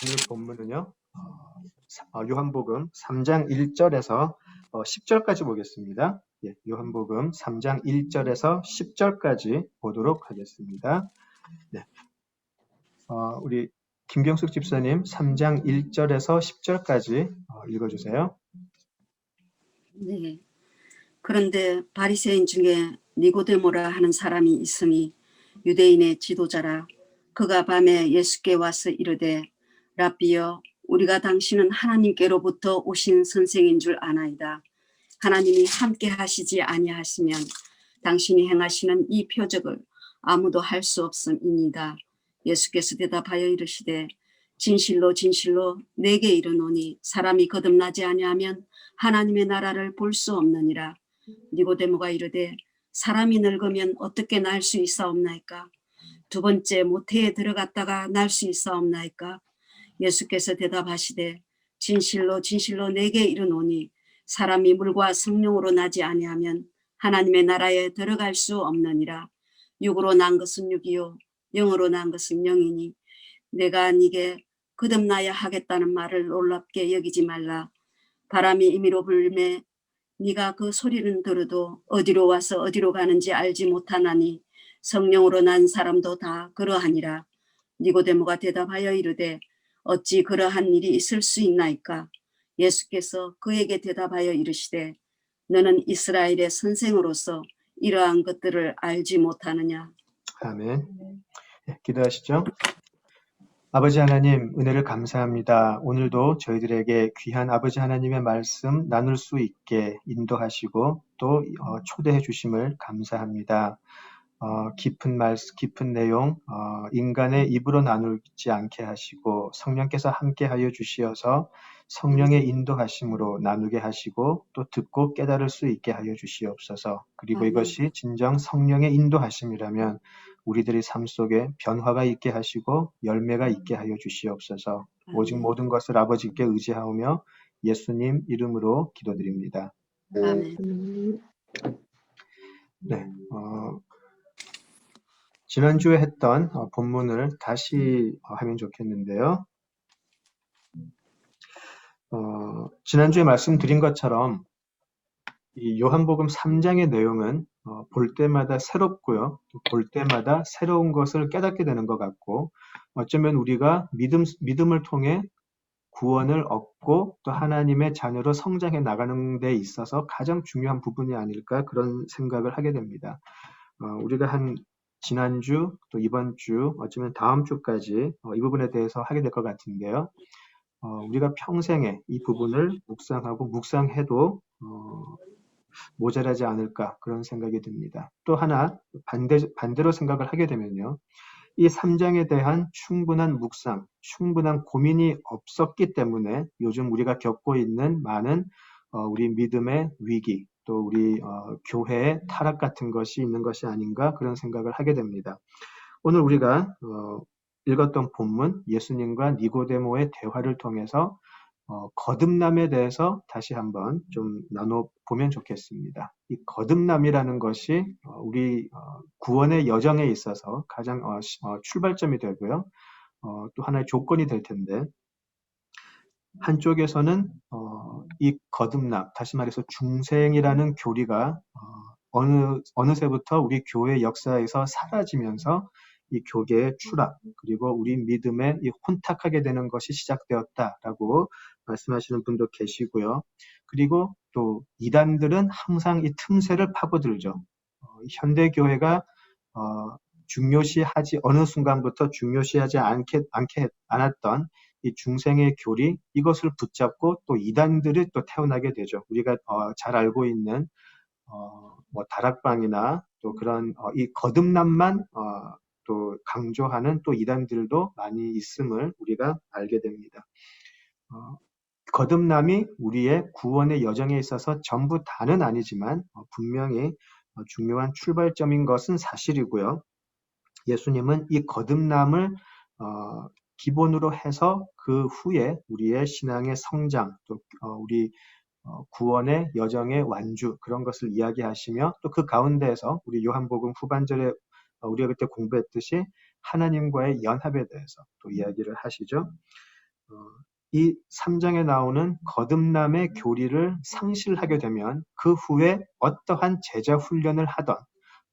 오늘 본문은요, 요한복음 3장 1절에서 10절까지 보겠습니다. 예, 요한복음 3장 1절에서 10절까지 보도록 하겠습니다. 네, 우리 김경숙 집사님 3장 1절에서 10절까지 읽어주세요. 네. 그런데 바리새인 중에 니고데모라 하는 사람이 있으니 유대인의 지도자라. 그가 밤에 예수께 와서 이르되 랍비여, 우리가 당신은 하나님께로부터 오신 선생인 줄 아나이다. 하나님이 함께 하시지 아니하시면 당신이 행하시는 이 표적을 아무도 할 수 없음이니이다. 예수께서 대답하여 이르시되 진실로 진실로 내게 이르노니 사람이 거듭나지 아니하면 하나님의 나라를 볼 수 없느니라. 니고데모가 이르되 사람이 늙으면 어떻게 날 수 있사옵나이까? 두 번째 모태에 들어갔다가 날 수 있사옵나이까? 예수께서 대답하시되 진실로 진실로 내게 이르노니 사람이 물과 성령으로 나지 아니하면 하나님의 나라에 들어갈 수 없느니라. 육으로 난 것은 육이요 영으로 난 것은 영이니 내가 네게 거듭나야 하겠다는 말을 놀랍게 여기지 말라. 바람이 임의로 불매 네가 그 소리는 들어도 어디로 와서 어디로 가는지 알지 못하나니 성령으로 난 사람도 다 그러하니라. 니고데모가 대답하여 이르되 어찌 그러한 일이 있을 수 있나이까? 예수께서 그에게 대답하여 이르시되 너는 이스라엘의 선생으로서 이러한 것들을 알지 못하느냐? 아멘. 네, 기도하시죠. 아버지 하나님, 은혜를 감사합니다. 오늘도 저희들에게 귀한 아버지 하나님의 말씀 나눌 수 있게 인도하시고 또 초대해 주심을 감사합니다. 깊은 말씀, 깊은 내용, 인간의 입으로 나누지 않게 하시고 성령께서 함께하여 주시어서 성령의 인도하심으로 나누게 하시고 또 듣고 깨달을 수 있게 하여 주시옵소서. 그리고 이것이 진정 성령의 인도하심이라면 우리들의 삶 속에 변화가 있게 하시고 열매가 있게 하여 주시옵소서. 오직 모든 것을 아버지께 의지하오며 예수님 이름으로 기도드립니다. 아멘. 네, 지난주에 했던 본문을 다시 하면 좋겠는데요. 지난주에 말씀드린 것처럼 이 요한복음 3장의 내용은 볼 때마다 새롭고요. 볼 때마다 새로운 것을 깨닫게 되는 것 같고 어쩌면 우리가 믿음을 통해 구원을 얻고 또 하나님의 자녀로 성장해 나가는 데 있어서 가장 중요한 부분이 아닐까 그런 생각을 하게 됩니다. 우리가 지난주 또 이번 주 어쩌면 다음 주까지 이 부분에 대해서 하게 될 것 같은데요. 우리가 평생에 이 부분을 묵상하고 묵상해도 모자라지 않을까 그런 생각이 듭니다. 또 하나 반대로 생각을 하게 되면요. 이 3장에 대한 충분한 묵상, 충분한 고민이 없었기 때문에 요즘 우리가 겪고 있는 많은 우리 믿음의 위기, 또 우리 교회의 타락 같은 것이 있는 것이 아닌가 그런 생각을 하게 됩니다. 오늘 우리가 읽었던 본문 예수님과 니고데모의 대화를 통해서 거듭남에 대해서 다시 한번 좀 나눠보면 좋겠습니다. 이 거듭남이라는 것이 우리 구원의 여정에 있어서 가장 출발점이 되고요. 또 하나의 조건이 될 텐데 한쪽에서는 이 거듭남, 다시 말해서 중생이라는 교리가 어느새부터 우리 교회 역사에서 사라지면서 이 교계의 추락, 그리고 우리 믿음에 이 혼탁하게 되는 것이 시작되었다라고 말씀하시는 분도 계시고요. 그리고 또 이단들은 항상 이 틈새를 파고들죠. 현대교회가 어느 순간부터 중요시하지 않았던 이 중생의 교리, 이것을 붙잡고 또 이단들이 또 태어나게 되죠. 우리가 잘 알고 있는 다락방이나 또 그런 이 거듭남만 또 강조하는 또 이단들도 많이 있음을 우리가 알게 됩니다. 거듭남이 우리의 구원의 여정에 있어서 전부 다는 아니지만 분명히 중요한 출발점인 것은 사실이고요. 예수님은 이 거듭남을 기본으로 해서 그 후에 우리의 신앙의 성장, 또 우리 구원의 여정의 완주 그런 것을 이야기하시며 또 그 가운데에서 우리 요한복음 후반절에 우리가 그때 공부했듯이 하나님과의 연합에 대해서 또 이야기를 하시죠. 이 3장에 나오는 거듭남의 교리를 상실하게 되면 그 후에 어떠한 제자 훈련을 하던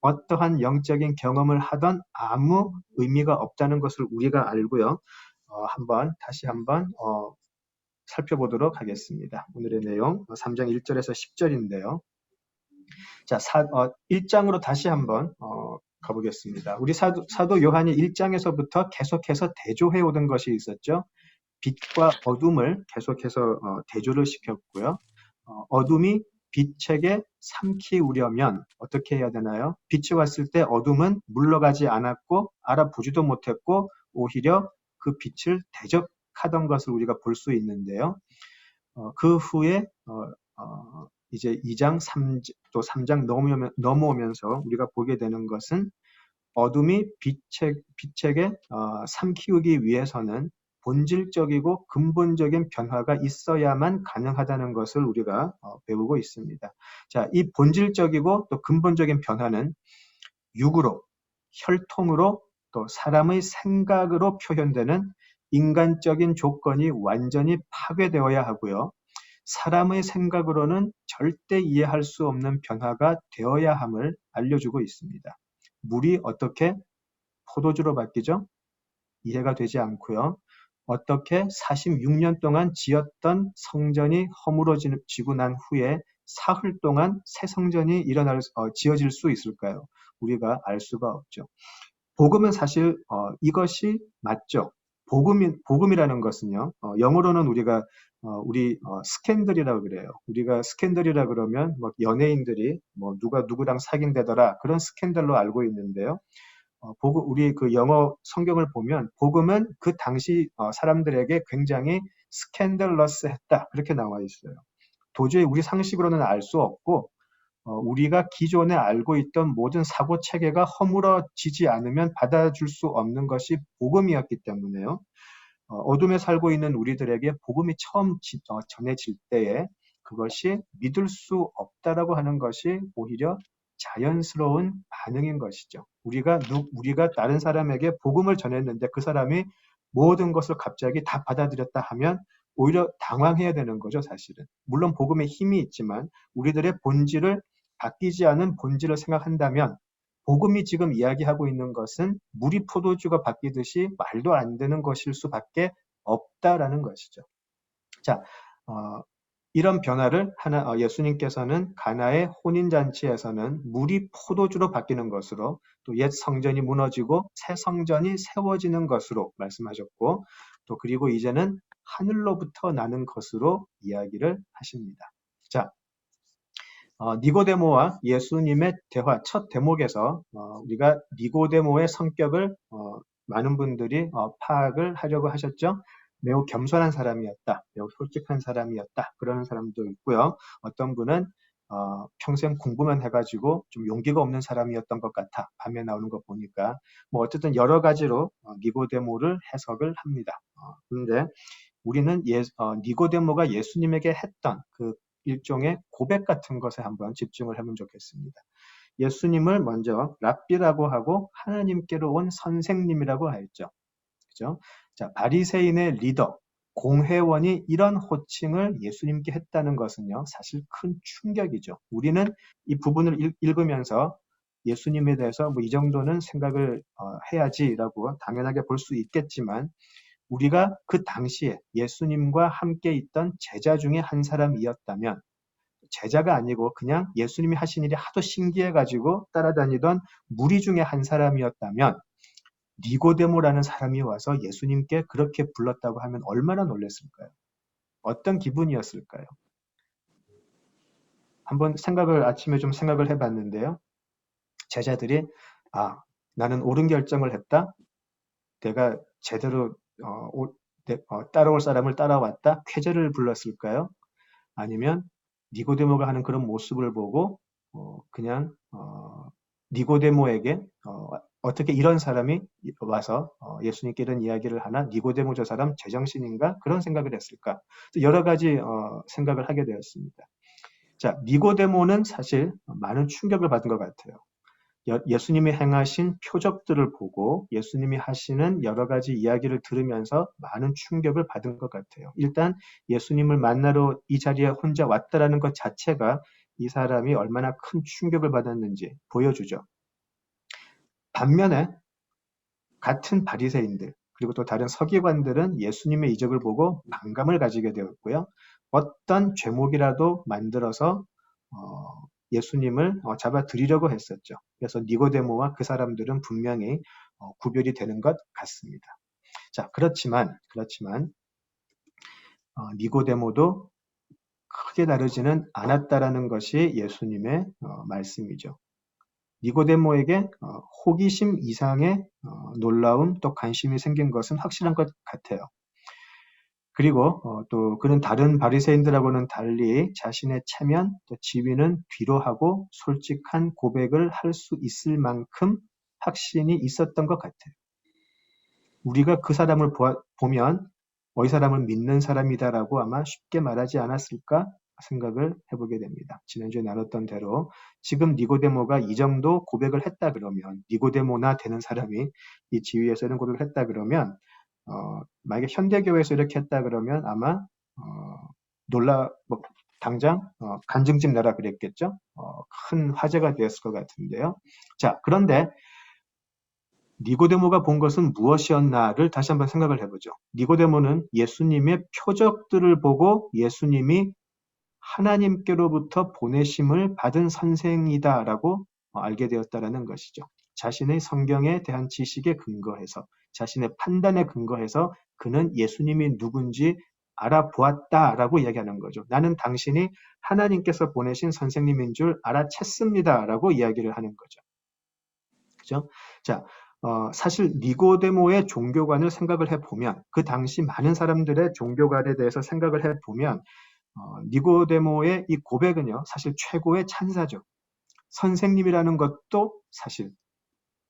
어떠한 영적인 경험을 하던 아무 의미가 없다는 것을 우리가 알고요. 다시 한번 살펴보도록 하겠습니다. 오늘의 내용 3장 1절에서 10절인데요. 자, 1장으로 다시 한번 가보겠습니다. 우리 사도 요한이 1장에서부터 계속해서 대조해 오던 것이 있었죠. 빛과 어둠을 계속해서 대조를 시켰고요. 어둠이 빛에게 삼키우려면 어떻게 해야 되나요? 빛이 왔을 때 어둠은 물러가지 않았고 알아보지도 못했고 오히려 그 빛을 대적하던 것을 우리가 볼 수 있는데요. 그 후에 이제 2장, 또 3장 넘어오면서 우리가 보게 되는 것은 어둠이 빛에게 삼키우기 위해서는 본질적이고 근본적인 변화가 있어야만 가능하다는 것을 우리가 배우고 있습니다. 자, 이 본질적이고 또 근본적인 변화는 육으로, 혈통으로 또 사람의 생각으로 표현되는 인간적인 조건이 완전히 파괴되어야 하고요. 사람의 생각으로는 절대 이해할 수 없는 변화가 되어야 함을 알려주고 있습니다. 물이 어떻게 포도주로 바뀌죠? 이해가 되지 않고요. 어떻게 46년 동안 지었던 성전이 허물어지고 난 후에 사흘 동안 새 성전이 지어질 수 있을까요? 우리가 알 수가 없죠. 복음은 사실 이것이 맞죠. 복음이라는 것은요. 영어로는 우리가 스캔들이라고 그래요. 우리가 스캔들이라 그러면 뭐 연예인들이 뭐 누가 누구랑 사귄다더라 그런 스캔들로 알고 있는데요. 우리 그 영어 성경을 보면 복음은 그 당시 사람들에게 굉장히 스캔들러스했다 그렇게 나와 있어요. 도저히 우리 상식으로는 알 수 없고 우리가 기존에 알고 있던 모든 사고 체계가 허물어지지 않으면 받아줄 수 없는 것이 복음이었기 때문에요. 어둠에 살고 있는 우리들에게 복음이 처음 전해질 때에 그것이 믿을 수 없다라고 하는 것이 오히려 자연스러운 반응인 것이죠. 우리가 다른 사람에게 복음을 전했는데 그 사람이 모든 것을 갑자기 다 받아들였다 하면 오히려 당황해야 되는 거죠, 사실은. 물론 복음에 힘이 있지만 우리들의 본질을 바뀌지 않은 본질을 생각한다면 복음이 지금 이야기하고 있는 것은 물이 포도주가 바뀌듯이 말도 안 되는 것일 수밖에 없다라는 것이죠. 자, 이런 변화를 예수님께서는 가나의 혼인잔치에서는 물이 포도주로 바뀌는 것으로 또 옛 성전이 무너지고 새 성전이 세워지는 것으로 말씀하셨고 또 그리고 이제는 하늘로부터 나는 것으로 이야기를 하십니다. 자, 니고데모와 예수님의 대화 첫 대목에서 우리가 니고데모의 성격을 많은 분들이 파악을 하려고 하셨죠. 매우 겸손한 사람이었다. 매우 솔직한 사람이었다. 그러는 사람도 있고요. 어떤 분은 평생 공부만 해가지고 좀 용기가 없는 사람이었던 것 같아. 밤에 나오는 거 보니까. 뭐 어쨌든 여러 가지로 니고데모를 해석을 합니다. 그런데 우리는 니고데모가 예수님에게 했던 그 일종의 고백 같은 것에 한번 집중을 해보면 좋겠습니다. 예수님을 먼저 랍비라고 하고 하나님께로 온 선생님이라고 하였죠. 그죠? 자, 바리새인의 리더, 공회원이 이런 호칭을 예수님께 했다는 것은요, 사실 큰 충격이죠. 우리는 이 부분을 읽으면서 예수님에 대해서 뭐 이 정도는 생각을 해야지라고 당연하게 볼 수 있겠지만 우리가 그 당시에 예수님과 함께 있던 제자 중에 한 사람이었다면 제자가 아니고 그냥 예수님이 하신 일이 하도 신기해가지고 따라다니던 무리 중에 한 사람이었다면 니고데모라는 사람이 와서 예수님께 그렇게 불렀다고 하면 얼마나 놀랐을까요? 어떤 기분이었을까요? 한번 아침에 좀 생각을 해봤는데요. 제자들이 나는 옳은 결정을 했다. 내가 제대로 따라올 사람을 따라왔다. 쾌재를 불렀을까요? 아니면 니고데모가 하는 그런 모습을 보고 그냥 니고데모에게 어떻게 이런 사람이 와서 예수님께 이런 이야기를 하나? 니고데모 저 사람 제정신인가? 그런 생각을 했을까? 여러 가지 생각을 하게 되었습니다. 자, 니고데모는 사실 많은 충격을 받은 것 같아요. 예수님이 행하신 표적들을 보고 예수님이 하시는 여러 가지 이야기를 들으면서 많은 충격을 받은 것 같아요. 일단 예수님을 만나러 이 자리에 혼자 왔다라는 것 자체가 이 사람이 얼마나 큰 충격을 받았는지 보여주죠. 반면에 같은 바리새인들 그리고 또 다른 서기관들은 예수님의 이적을 보고 반감을 가지게 되었고요. 어떤 죄목이라도 만들어서 예수님을 잡아들이려고 했었죠. 그래서 니고데모와 그 사람들은 분명히 구별이 되는 것 같습니다. 자, 그렇지만 니고데모도 크게 다르지는 않았다라는 것이 예수님의 말씀이죠. 니고데모에게 호기심 이상의 놀라움 또 관심이 생긴 것은 확실한 것 같아요. 그리고 또 그는 다른 바리새인들하고는 달리 자신의 체면 또 지위는 뒤로하고 솔직한 고백을 할 수 있을 만큼 확신이 있었던 것 같아요. 우리가 그 사람을 보면 이 사람을 믿는 사람이다라고 아마 쉽게 말하지 않았을까 생각을 해보게 됩니다. 지난주에 나눴던 대로 지금 니고데모가 이 정도 고백을 했다 그러면 니고데모나 되는 사람이 이 지위에서 이런 고백을 했다 그러면 만약에 현대교회에서 이렇게 했다 그러면 아마 당장 간증집 내라 그랬겠죠. 큰 화제가 되었을 것 같은데요. 자, 그런데 니고데모가 본 것은 무엇이었나를 다시 한번 생각을 해보죠. 니고데모는 예수님의 표적들을 보고 예수님이 하나님께로부터 보내심을 받은 선생이다라고 알게 되었다라는 것이죠. 자신의 성경에 대한 지식에 근거해서 자신의 판단에 근거해서 그는 예수님이 누군지 알아보았다라고 이야기하는 거죠. 나는 당신이 하나님께서 보내신 선생님인 줄 알아챘습니다라고 이야기를 하는 거죠. 그죠? 자, 사실 니고데모의 종교관을 생각을 해보면 그 당시 많은 사람들의 종교관에 대해서 생각을 해보면 니고데모의 이 고백은요, 사실 최고의 찬사죠. 선생님이라는 것도 사실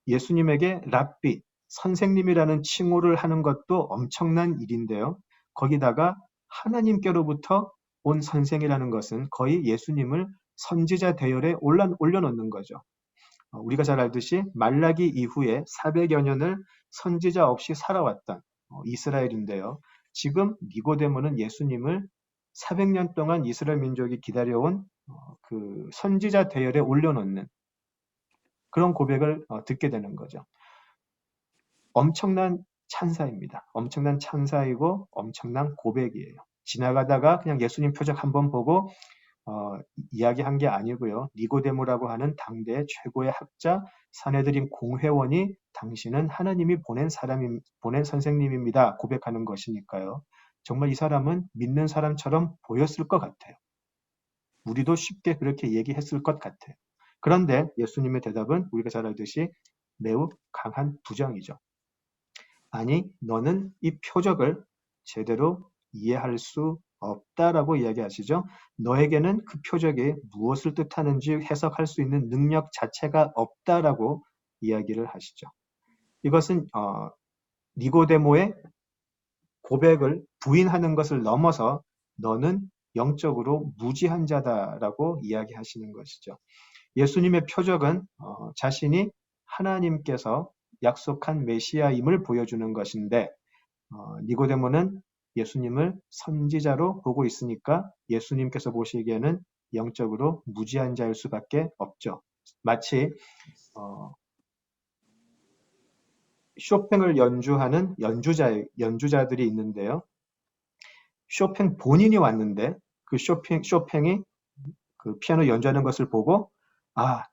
예수님에게 랍비, 선생님이라는 칭호를 하는 것도 엄청난 일인데요. 거기다가 하나님께로부터 온 선생이라는 것은 거의 예수님을 선지자 대열에 올려놓는 거죠. 우리가 잘 알듯이 말라기 이후에 400여 년을 선지자 없이 살아왔던 이스라엘인데요. 지금 니고데모는 예수님을 400년 동안 이스라엘 민족이 기다려온 그 선지자 대열에 올려놓는 그런 고백을 듣게 되는 거죠. 엄청난 찬사입니다. 엄청난 찬사이고 엄청난 고백이에요. 지나가다가 그냥 예수님 표적 한번 보고 이야기한 게 아니고요. 니고데모라고 하는 당대의 최고의 학자, 사내들인 공회원이 당신은 하나님이 보낸 선생님입니다. 고백하는 것이니까요. 정말 이 사람은 믿는 사람처럼 보였을 것 같아요. 우리도 쉽게 그렇게 얘기했을 것 같아요. 그런데 예수님의 대답은 우리가 잘 알듯이 매우 강한 부정이죠. 아니, 너는 이 표적을 제대로 이해할 수 없다라고 이야기하시죠. 너에게는 그 표적이 무엇을 뜻하는지 해석할 수 있는 능력 자체가 없다라고 이야기를 하시죠. 이것은 니고데모의 고백을 부인하는 것을 넘어서 너는 영적으로 무지한 자다라고 이야기하시는 것이죠. 예수님의 표적은 자신이 하나님께서 약속한 메시아임을 보여주는 것인데 니고데모는 예수님을 선지자로 보고 있으니까 예수님께서 보시기에는 영적으로 무지한 자일 수밖에 없죠. 마치 쇼팽을 연주하는 연주자들이 있는데요. 쇼팽 본인이 왔는데 그 쇼팽이 그 피아노 연주하는 것을 보고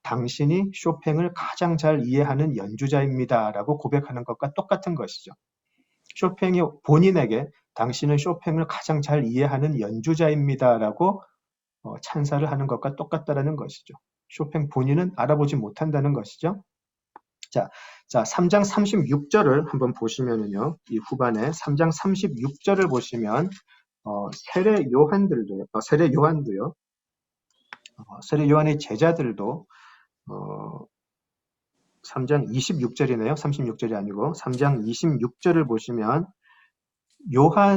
당신이 쇼팽을 가장 잘 이해하는 연주자입니다. 라고 고백하는 것과 똑같은 것이죠. 쇼팽이 본인에게 당신은 쇼팽을 가장 잘 이해하는 연주자입니다. 라고 찬사를 하는 것과 똑같다라는 것이죠. 쇼팽 본인은 알아보지 못한다는 것이죠. 자, 3장 36절을 한번 보시면은요. 이 후반에 3장 36절을 보시면 세례 요한의 제자들도 3장 26절이네요. 36절이 아니고 3장 26절을 보시면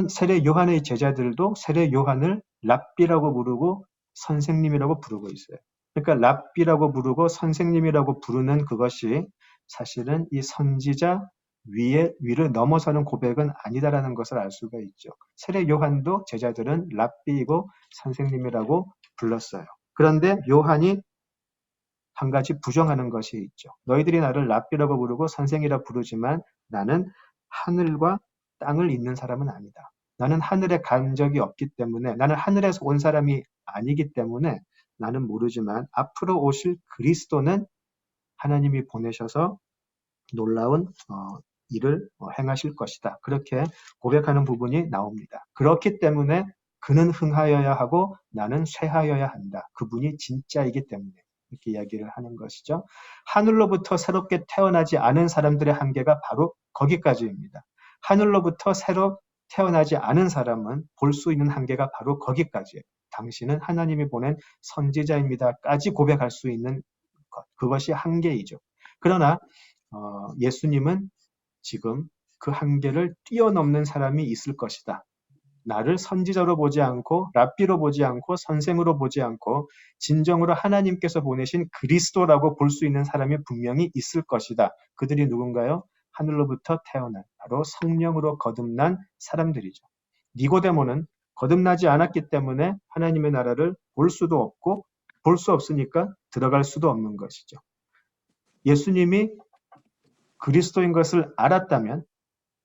세례 요한의 제자들도 세례 요한을 랍비라고 부르고 선생님이라고 부르고 있어요. 그러니까 랍비라고 부르고 선생님이라고 부르는 그것이 사실은 이 선지자 위를 넘어서는 고백은 아니다라는 것을 알 수가 있죠. 세례 요한도 제자들은 랍비이고 선생님이라고 불렀어요. 그런데 요한이 한 가지 부정하는 것이 있죠. 너희들이 나를 랍비라고 부르고 선생이라 부르지만 나는 하늘과 땅을 잇는 사람은 아니다. 나는 하늘에 간 적이 없기 때문에, 나는 하늘에서 온 사람이 아니기 때문에 나는 모르지만 앞으로 오실 그리스도는 하나님이 보내셔서 놀라운 일을 행하실 것이다. 그렇게 고백하는 부분이 나옵니다. 그렇기 때문에 그는 흥하여야 하고 나는 쇠하여야 한다. 그분이 진짜이기 때문에 이렇게 이야기를 하는 것이죠. 하늘로부터 새롭게 태어나지 않은 사람들의 한계가 바로 거기까지입니다. 하늘로부터 새로 태어나지 않은 사람은 볼 수 있는 한계가 바로 거기까지예요. 당신은 하나님이 보낸 선지자입니다까지 고백할 수 있는 것. 그것이 한계이죠. 그러나 예수님은 지금 그 한계를 뛰어넘는 사람이 있을 것이다. 나를 선지자로 보지 않고 랍비로 보지 않고 선생으로 보지 않고 진정으로 하나님께서 보내신 그리스도라고 볼 수 있는 사람이 분명히 있을 것이다. 그들이 누군가요? 하늘로부터 태어난 바로 성령으로 거듭난 사람들이죠. 니고데모는 거듭나지 않았기 때문에 하나님의 나라를 볼 수도 없고 볼 수 없으니까 들어갈 수도 없는 것이죠. 예수님이 그리스도인 것을 알았다면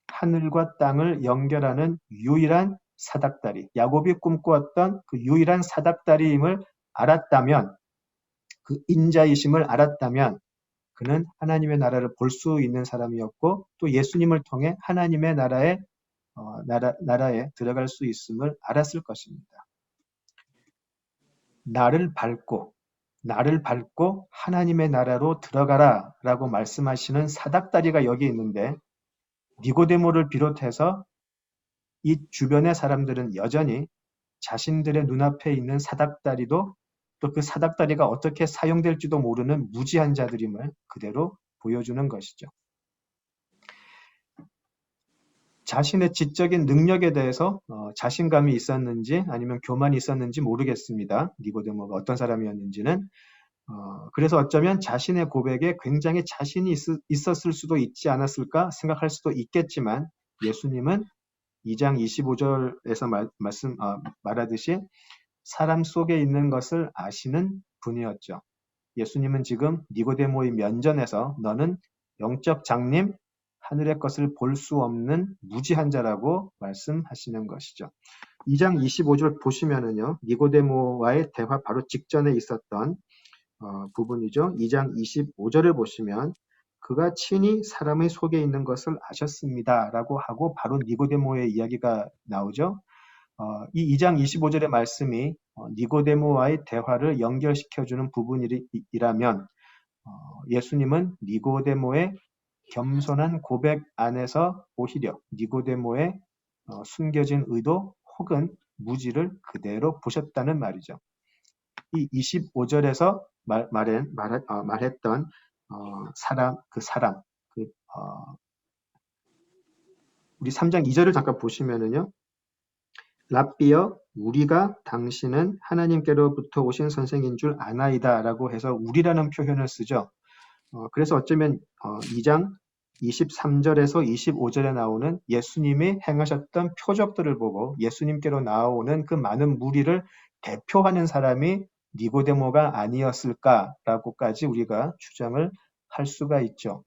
하늘과 땅을 연결하는 유일한 사닥다리, 야곱이 꿈꾸었던 그 유일한 사닥다리임을 알았다면, 그 인자이심을 알았다면 그는 하나님의 나라를 볼 수 있는 사람이었고 또 예수님을 통해 하나님의 나라에 들어갈 수 있음을 알았을 것입니다. 나를 밟고 하나님의 나라로 들어가라 라고 말씀하시는 사닥다리가 여기 있는데 니고데모를 비롯해서 이 주변의 사람들은 여전히 자신들의 눈앞에 있는 사닥다리도 또 그 사닥다리가 어떻게 사용될지도 모르는 무지한 자들임을 그대로 보여주는 것이죠. 자신의 지적인 능력에 대해서 자신감이 있었는지 아니면 교만이 있었는지 모르겠습니다. 니고데모가 어떤 사람이었는지는. 그래서 어쩌면 자신의 고백에 굉장히 자신이 있었을 수도 있지 않았을까 생각할 수도 있겠지만 예수님은 2장 25절에서 말하듯이 사람 속에 있는 것을 아시는 분이었죠. 예수님은 지금 니고데모의 면전에서 너는 영적 장님, 하늘의 것을 볼 수 없는 무지한 자라고 말씀하시는 것이죠. 2장 25절 보시면은요, 니고데모와의 대화 바로 직전에 있었던 부분이죠. 2장 25절을 보시면 그가 친히 사람의 속에 있는 것을 아셨습니다. 라고 하고 바로 니고데모의 이야기가 나오죠. 이 2장 25절의 말씀이 니고데모와의 대화를 연결시켜주는 부분이라면 예수님은 니고데모의 겸손한 고백 안에서 오히려 니고데모의 숨겨진 의도 혹은 무지를 그대로 보셨다는 말이죠. 이 25절에서 말했던 사람, 우리 3장 2절을 잠깐 보시면은요. 랍비여 우리가 당신은 하나님께로부터 오신 선생인 줄 아나이다 라고 해서 우리라는 표현을 쓰죠. 그래서 어쩌면 2장 23절에서 25절에 나오는 예수님이 행하셨던 표적들을 보고 예수님께로 나오는 그 많은 무리를 대표하는 사람이 니고데모가 아니었을까라고까지 우리가 추정을 할 수가 있죠.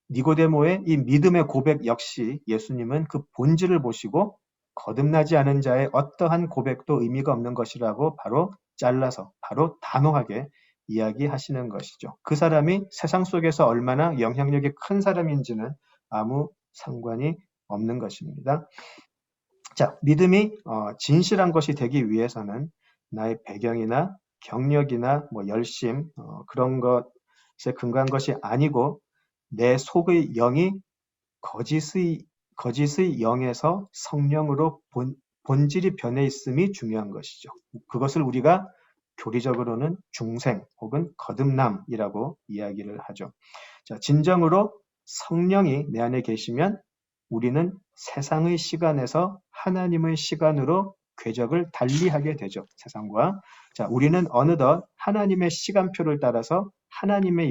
니고데모의 이 믿음의 고백 역시 예수님은 그 본질을 보시고 거듭나지 않은 자의 어떠한 고백도 의미가 없는 것이라고 바로 잘라서 바로 단호하게 이야기하시는 것이죠. 그 사람이 세상 속에서 얼마나 영향력이 큰 사람인지는 아무 상관이 없는 것입니다. 자, 믿음이 진실한 것이 되기 위해서는 나의 배경이나 경력이나 열심 그런 것에 근거한 것이 아니고 내 속의 영이 거짓의 영에서 성령으로 본질이 변해 있음이 중요한 것이죠. 그것을 우리가 교리적으로는 중생 혹은 거듭남이라고 이야기를 하죠. 자, 진정으로 성령이 내 안에 계시면 우리는 세상의 시간에서 하나님의 시간으로 궤적을 달리하게 되죠. 세상과. 자, 우리는 어느덧 하나님의 시간표를 따라서 하나님의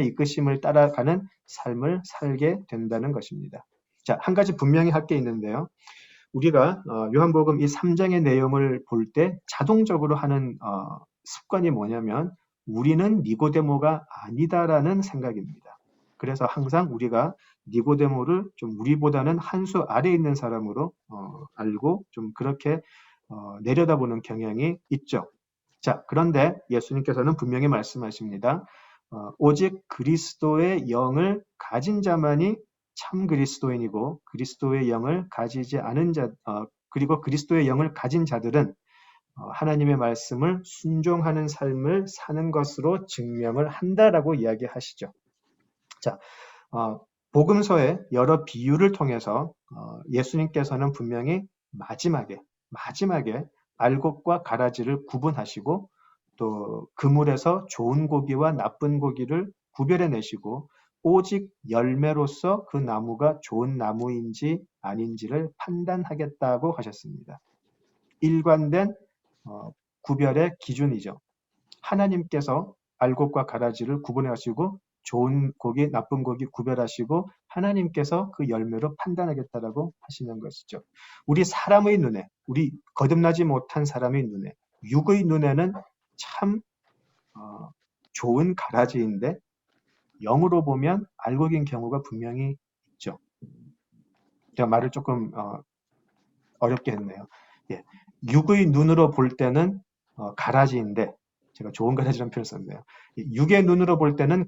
이끄심을 따라가는 삶을 살게 된다는 것입니다. 자, 한 가지 분명히 할 게 있는데요. 우리가 요한복음 이 3장의 내용을 볼 때 자동적으로 하는 습관이 뭐냐면 우리는 니고데모가 아니다라는 생각입니다. 그래서 항상 우리가 니고데모를 좀 우리보다는 한 수 아래에 있는 사람으로 알고 좀 그렇게 내려다보는 경향이 있죠. 자, 그런데 예수님께서는 분명히 말씀하십니다. 오직 그리스도의 영을 가진 자만이 참 그리스도인이고 그리스도의 영을 가지지 않은 그리고 그리스도의 영을 가진 자들은 하나님의 말씀을 순종하는 삶을 사는 것으로 증명을 한다라고 이야기하시죠. 자, 복음서의 여러 비유를 통해서 예수님께서는 분명히 마지막에 알곡과 가라지를 구분하시고 또 그물에서 좋은 고기와 나쁜 고기를 구별해내시고 오직 열매로서 그 나무가 좋은 나무인지 아닌지를 판단하겠다고 하셨습니다. 일관된 구별의 기준이죠. 하나님께서 알곡과 가라지를 구분하시고 좋은 고기, 나쁜 고기 구별하시고 하나님께서 그 열매로 판단하겠다라고 하시는 것이죠. 우리 사람의 눈에, 우리 거듭나지 못한 사람의 눈에, 육의 눈에는 참 좋은 가라지인데 영으로 보면 알곡인 경우가 분명히 있죠. 제가 말을 조금 어렵게 했네요. 예. 육의 눈으로 볼 때는 가라지인데 제가 좋은 가라지라는 표현을 썼네요. 육의 눈으로 볼 때는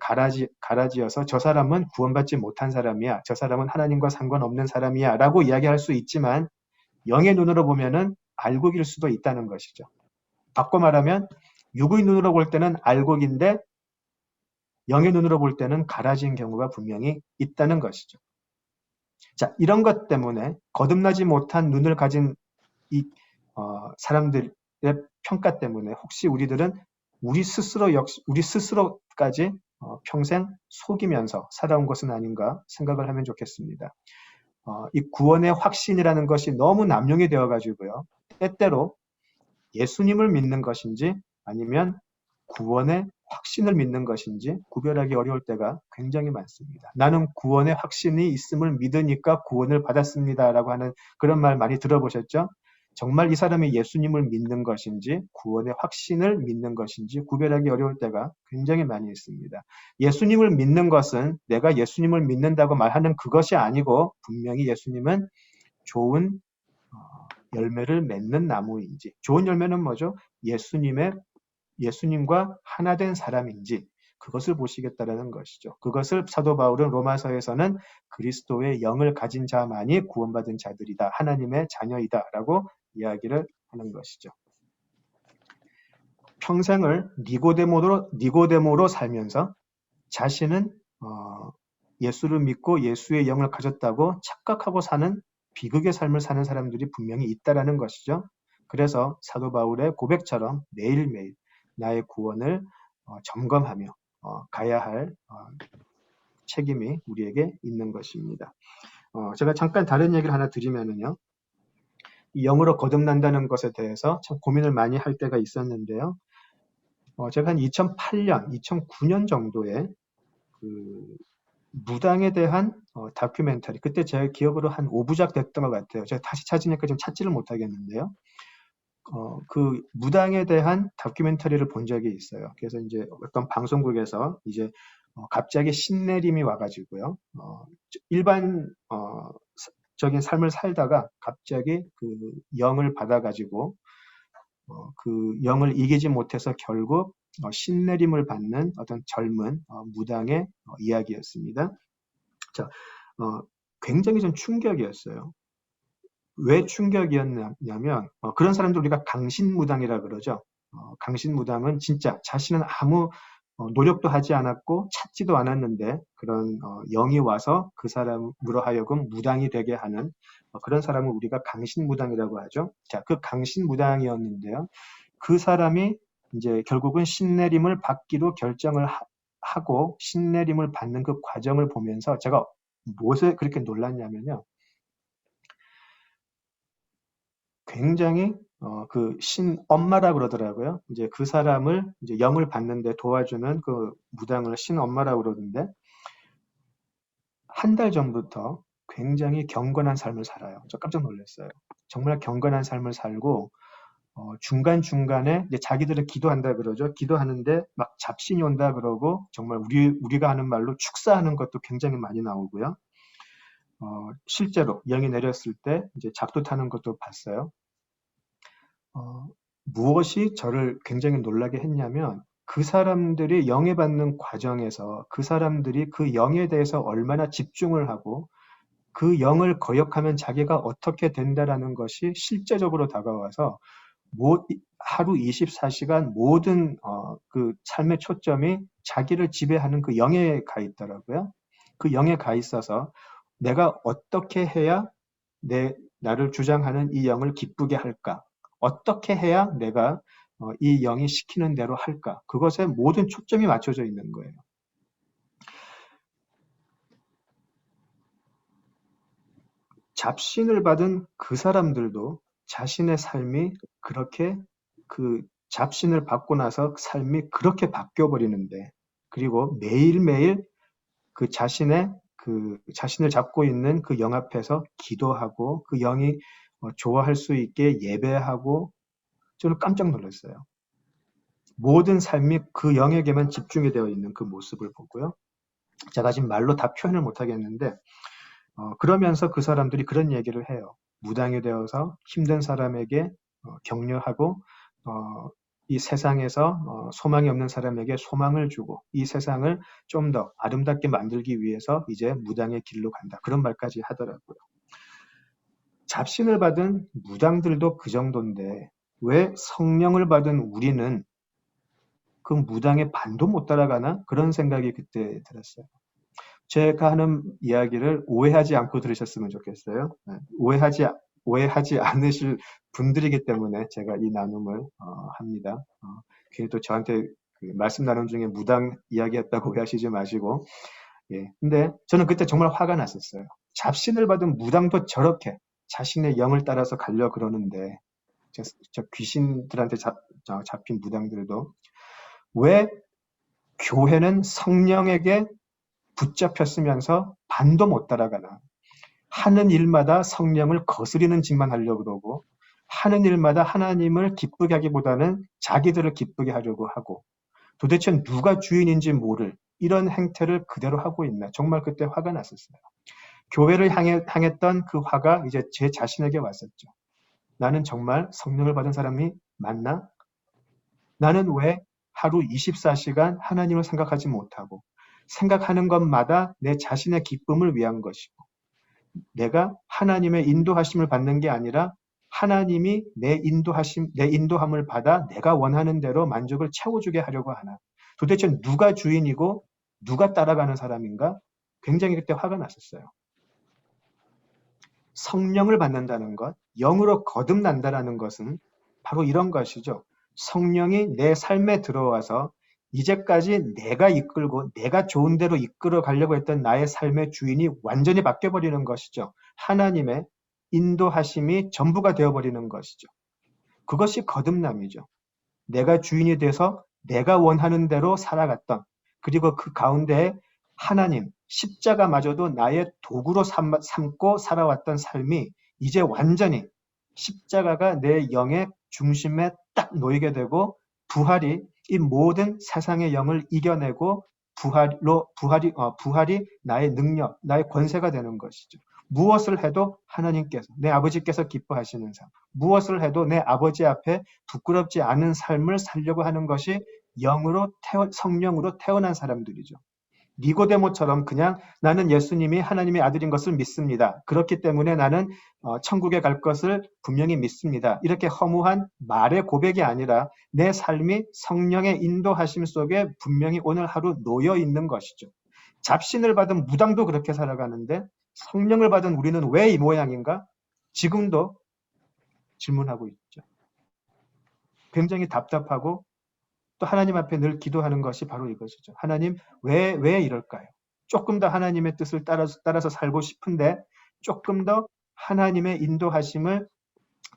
가라지여서 저 사람은 구원받지 못한 사람이야. 저 사람은 하나님과 상관없는 사람이야. 라고 이야기할 수 있지만 영의 눈으로 보면은 알곡일 수도 있다는 것이죠. 바꿔 말하면 육의 눈으로 볼 때는 알곡인데 영의 눈으로 볼 때는 가라지인 경우가 분명히 있다는 것이죠. 자, 이런 것 때문에 거듭나지 못한 눈을 가진 이 사람들의 평가 때문에 혹시 우리들은 우리 스스로까지 평생 속이면서 살아온 것은 아닌가 생각을 하면 좋겠습니다. 이 구원의 확신이라는 것이 너무 남용이 되어가지고요. 때때로 예수님을 믿는 것인지 아니면 구원의 확신을 믿는 것인지 구별하기 어려울 때가 굉장히 많습니다. 나는 구원의 확신이 있음을 믿으니까 구원을 받았습니다라고 하는 그런 말 많이 들어보셨죠? 정말 이 사람이 예수님을 믿는 것인지 구원의 확신을 믿는 것인지 구별하기 어려울 때가 굉장히 많이 있습니다. 예수님을 믿는 것은 내가 예수님을 믿는다고 말하는 그것이 아니고 분명히 예수님은 좋은 열매를 맺는 나무인지 좋은 열매는 뭐죠? 예수님과 하나 된 사람인지 그것을 보시겠다라는 것이죠. 그것을 사도 바울은 로마서에서는 그리스도의 영을 가진 자만이 구원받은 자들이다. 하나님의 자녀이다. 라고 이야기를 하는 것이죠. 평생을 니고데모로 살면서 자신은 예수를 믿고 예수의 영을 가졌다고 착각하고 사는 비극의 삶을 사는 사람들이 분명히 있다라는 것이죠. 그래서 사도 바울의 고백처럼 매일매일 나의 구원을 점검하며 가야 할 책임이 우리에게 있는 것입니다. 제가 잠깐 다른 얘기를 하나 드리면은요. 이 영으로 거듭난다는 것에 대해서 참 고민을 많이 할 때가 있었는데요. 제가 한 2008년, 2009년 정도에 그 무당에 대한 다큐멘터리, 그때 제 기억으로 한 5부작 됐던 것 같아요. 제가 다시 찾으니까 좀 찾지를 못하겠는데요. 그 무당에 대한 다큐멘터리를 본 적이 있어요. 그래서 이제 어떤 방송국에서 이제 갑자기 신내림이 와가지고요. 일반적인 삶을 살다가 갑자기 그 영을 받아가지고 그 영을 이기지 못해서 결국 신내림을 받는 어떤 젊은 무당의 이야기였습니다. 자, 굉장히 좀 충격이었어요. 왜 충격이었냐면 그런 사람들 우리가 강신무당이라 그러죠. 강신무당은 진짜 자신은 아무 노력도 하지 않았고 찾지도 않았는데 그런 영이 와서 그 사람으로 하여금 무당이 되게 하는 그런 사람을 우리가 강신무당이라고 하죠. 자, 그 강신무당이었는데요. 그 사람이 이제 결국은 신내림을 받기로 결정을 하고 신내림을 받는 그 과정을 보면서 제가 무엇에 그렇게 놀랐냐면요. 굉장히 그 신엄마라 그러더라고요. 이제 그 사람을 이제 영을 받는데 도와주는 그 무당을 신엄마라고 그러는데 한 달 전부터 굉장히 경건한 삶을 살아요. 저 깜짝 놀랐어요. 정말 경건한 삶을 살고 중간중간에 이제 자기들은 기도한다 그러죠. 기도하는데 막 잡신이 온다 그러고 정말 우리가 하는 말로 축사하는 것도 굉장히 많이 나오고요. 실제로 영이 내렸을 때 이제 작두 타는 것도 봤어요. 어, 무엇이 저를 굉장히 놀라게 했냐면 그 사람들이 영에 받는 과정에서 그 사람들이 그 영에 대해서 얼마나 집중을 하고 그 영을 거역하면 자기가 어떻게 된다라는 것이 실제적으로 다가와서 하루 24시간 모든 그 삶의 초점이 자기를 지배하는 그 영에 가 있더라고요. 그 영에 가 있어서 내가 어떻게 해야 나를 주장하는 이 영을 기쁘게 할까? 어떻게 해야 내가 이 영이 시키는 대로 할까? 그것에 모든 초점이 맞춰져 있는 거예요. 잡신을 받은 그 사람들도 자신의 삶이 그렇게 그 잡신을 받고 나서 삶이 그렇게 바뀌어 버리는데 그리고 매일매일 그 자신을 잡고 있는 그 영 앞에서 기도하고 그 영이 좋아할 수 있게 예배하고 저는 깜짝 놀랐어요. 모든 삶이 그 영에게만 집중이 되어 있는 그 모습을 보고요. 제가 지금 말로 다 표현을 못 하겠는데 그러면서 그 사람들이 그런 얘기를 해요. 무당이 되어서 힘든 사람에게 격려하고 이 세상에서 소망이 없는 사람에게 소망을 주고 이 세상을 좀 더 아름답게 만들기 위해서 이제 무당의 길로 간다. 그런 말까지 하더라고요. 잡신을 받은 무당들도 그 정도인데 왜 성령을 받은 우리는 그 무당의 반도 못 따라가나? 그런 생각이 그때 들었어요. 제가 하는 이야기를 오해하지 않고 들으셨으면 좋겠어요. 네, 오해하지 않으실 분들이기 때문에 제가 이 나눔을 합니다. 괜히 또 저한테 그 말씀 나눔 중에 무당 이야기했다고 오해하시지 마시고. 예. 근데 저는 그때 정말 화가 났었어요. 잡신을 받은 무당도 저렇게 자신의 영을 따라서 가려 그러는데 저 귀신들한테 잡힌 무당들도 왜 교회는 성령에게 붙잡혔으면서 반도 못 따라가나. 하는 일마다 성령을 거스리는 짓만 하려고 그러고 하는 일마다 하나님을 기쁘게 하기보다는 자기들을 기쁘게 하려고 하고 도대체 누가 주인인지 모를 이런 행태를 그대로 하고 있나. 정말 그때 화가 났었어요. 교회를 향했던 그 화가 이제 제 자신에게 왔었죠. 나는 정말 성령을 받은 사람이 맞나? 나는 왜 하루 24시간 하나님을 생각하지 못하고 생각하는 것마다 내 자신의 기쁨을 위한 것이고 내가 하나님의 인도하심을 받는 게 아니라 하나님이 내 인도함을 받아 내가 원하는 대로 만족을 채워주게 하려고 하나. 도대체 누가 주인이고 누가 따라가는 사람인가? 굉장히 그때 화가 났었어요. 성령을 받는다는 것, 영으로 거듭난다는 것은 바로 이런 것이죠. 성령이 내 삶에 들어와서 이제까지 내가 이끌고 내가 좋은 대로 이끌어 가려고 했던 나의 삶의 주인이 완전히 바뀌어버리는 것이죠. 하나님의 인도하심이 전부가 되어버리는 것이죠. 그것이 거듭남이죠. 내가 주인이 돼서 내가 원하는 대로 살아갔던 그리고 그 가운데 하나님, 십자가마저도 나의 도구로 삼고 살아왔던 삶이 이제 완전히 십자가가 내 영의 중심에 딱 놓이게 되고 부활이 이 모든 세상의 영을 이겨내고 부활이 나의 능력, 나의 권세가 되는 것이죠. 무엇을 해도 하나님께서, 내 아버지께서 기뻐하시는 삶, 무엇을 해도 내 아버지 앞에 부끄럽지 않은 삶을 살려고 하는 것이 성령으로 태어난 사람들이죠. 니고데모처럼 그냥 나는 예수님이 하나님의 아들인 것을 믿습니다. 그렇기 때문에 나는 천국에 갈 것을 분명히 믿습니다. 이렇게 허무한 말의 고백이 아니라 내 삶이 성령의 인도하심 속에 분명히 오늘 하루 놓여 있는 것이죠. 잡신을 받은 무당도 그렇게 살아가는데 성령을 받은 우리는 왜 이 모양인가? 지금도 질문하고 있죠. 굉장히 답답하고 또 하나님 앞에 늘 기도하는 것이 바로 이것이죠. 하나님, 왜 이럴까요? 조금 더 하나님의 뜻을 따라서 살고 싶은데 조금 더 하나님의 인도하심을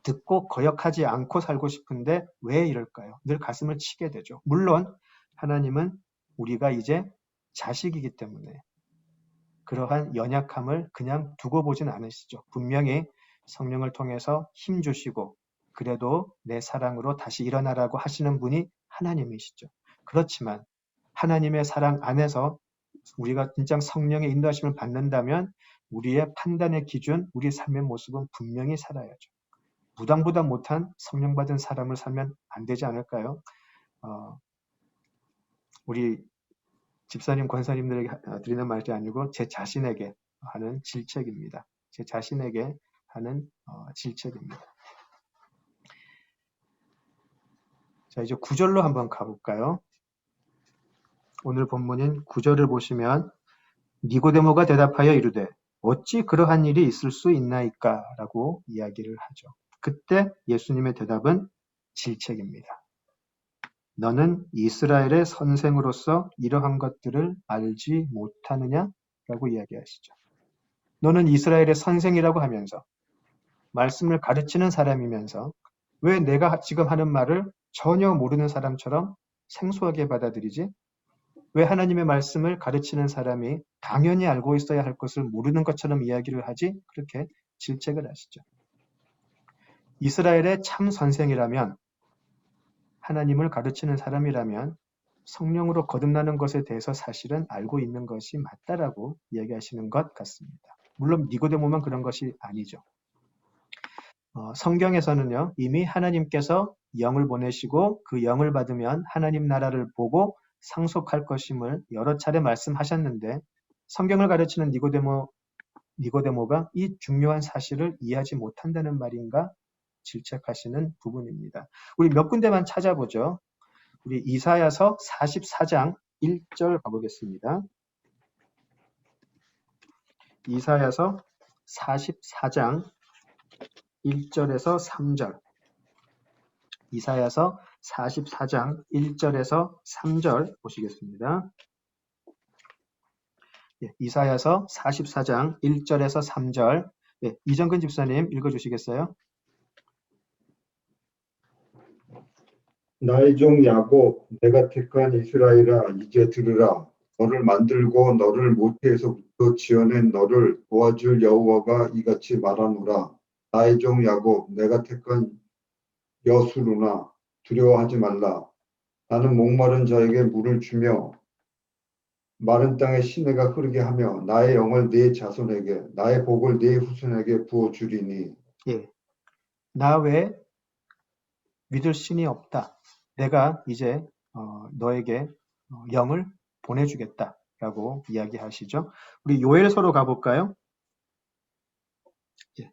듣고 거역하지 않고 살고 싶은데 왜 이럴까요? 늘 가슴을 치게 되죠. 물론 하나님은 우리가 이제 자식이기 때문에 그러한 연약함을 그냥 두고 보진 않으시죠. 분명히 성령을 통해서 힘 주시고 그래도 내 사랑으로 다시 일어나라고 하시는 분이 하나님이시죠. 그렇지만 하나님의 사랑 안에서 우리가 진짜 성령의 인도하심을 받는다면 우리의 판단의 기준, 우리 삶의 모습은 분명히 살아야죠. 무당보다 못한 성령 받은 사람을 살면 안 되지 않을까요? 우리 집사님, 권사님들에게 드리는 말이 아니고 제 자신에게 하는 질책입니다. 제 자신에게 하는 질책입니다. 자, 이제 9절로 한번 가볼까요? 오늘 본문인 9절을 보시면 니고데모가 대답하여 이르되 어찌 그러한 일이 있을 수 있나이까? 라고 이야기를 하죠. 그때 예수님의 대답은 질책입니다. 너는 이스라엘의 선생으로서 이러한 것들을 알지 못하느냐? 라고 이야기하시죠. 너는 이스라엘의 선생이라고 하면서 말씀을 가르치는 사람이면서 왜 내가 지금 하는 말을 전혀 모르는 사람처럼 생소하게 받아들이지? 왜 하나님의 말씀을 가르치는 사람이 당연히 알고 있어야 할 것을 모르는 것처럼 이야기를 하지? 그렇게 질책을 하시죠. 이스라엘의 참 선생이라면 하나님을 가르치는 사람이라면 성령으로 거듭나는 것에 대해서 사실은 알고 있는 것이 맞다라고 이야기하시는 것 같습니다. 물론 니고데모만 그런 것이 아니죠. 성경에서는요, 이미 하나님께서 영을 보내시고 그 영을 받으면 하나님 나라를 보고 상속할 것임을 여러 차례 말씀하셨는데 성경을 가르치는 니고데모가 이 중요한 사실을 이해하지 못한다는 말인가 질책하시는 부분입니다. 우리 몇 군데만 찾아보죠. 우리 이사야서 44장 1절 가보겠습니다. 이사야서 44장 1절에서 3절. 이사야서 44장 1절에서 3절 보시겠습니다. 이사야서 44장 1절에서 3절. 이정근 집사님 읽어주시겠어요? 나의 종 야곱, 내가 택한 이스라엘아, 이제 들으라. 너를 만들고 너를 모태에서부터 지어낸 너를 도와줄 여호와가 이같이 말하노라. 나의 종 야곱, 내가 택한 여수루나 두려워하지 말라. 나는 목마른 자에게 물을 주며 마른 땅에 시내가 흐르게 하며 나의 영을 네 자손에게 나의 복을 네 후손에게 부어주리니. 예, 나 외에 믿을 신이 없다. 내가 이제 너에게 영을 보내주겠다라고 이야기하시죠. 우리 요엘서로 가볼까요? 예,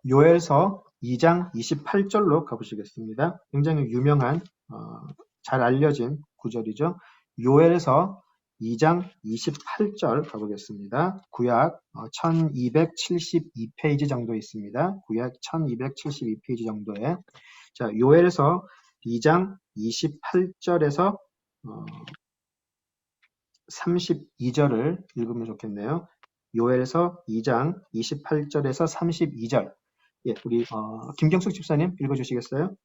요엘서 2장 28절로 가보시겠습니다. 굉장히 유명한 잘 알려진 구절이죠. 요엘서 2장 28절 가보겠습니다. 구약 1272페이지 정도 있습니다. 구약 1272페이지 정도에 자, 요엘서 2장 28절에서 32절을 읽으면 좋겠네요. 요엘서 2장 28절에서 32절. 예, 우리 김경숙 집사님 읽어주시겠어요?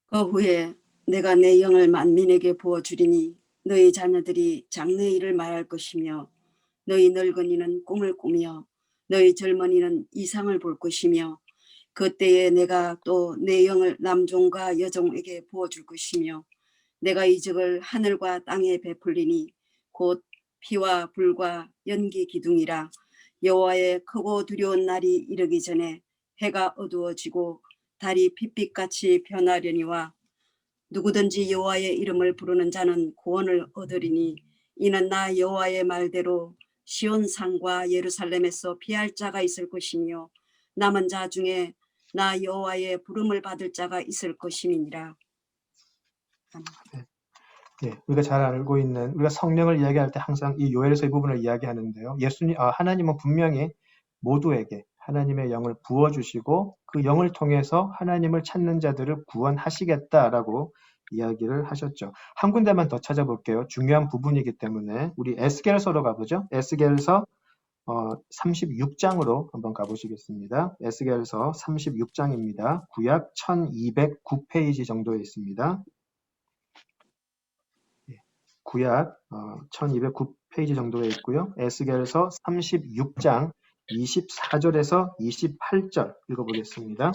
그 후에 내가 내 영을 만민에게 부어주리니 너희 자녀들이 장래 일을 말할 것이며 너희 늙은이는 꿈을 꾸며 너희 젊은이는 이상을 볼 것이며 그때에 내가 또 내 영을 남종과 여종에게 부어줄 것이며 내가 이적을 하늘과 땅에 베풀리니 곧 피와 불과 연기 기둥이라. 여호와의 크고 두려운 날이 이르기 전에 해가 어두워지고 달이 핏빛같이 변하려니와 누구든지 여호와의 이름을 부르는 자는 구원을 얻으리니 이는 나 여호와의 말대로 시온 산과 예루살렘에서 피할 자가 있을 것이며 남은 자 중에 나 여호와의 부름을 받을 자가 있을 것임이니라. 예, 우리가 잘 알고 있는 우리가 성령을 이야기할 때 항상 이 요엘서 이 부분을 이야기하는데요. 하나님은 분명히 모두에게 하나님의 영을 부어주시고 그 영을 통해서 하나님을 찾는 자들을 구원하시겠다라고 이야기를 하셨죠. 한 군데만 더 찾아볼게요. 중요한 부분이기 때문에 우리 에스겔서로 가보죠. 에스겔서 36장으로 한번 가보시겠습니다. 에스겔서 36장입니다. 구약 1209페이지 정도에 있습니다. 구약 1209페이지 정도에 있고요. 에스겔서 36장 24절에서 28절 읽어보겠습니다.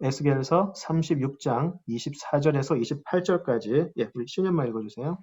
에스겔서 36장 24절에서 28절까지 우리 신현만 읽어주세요.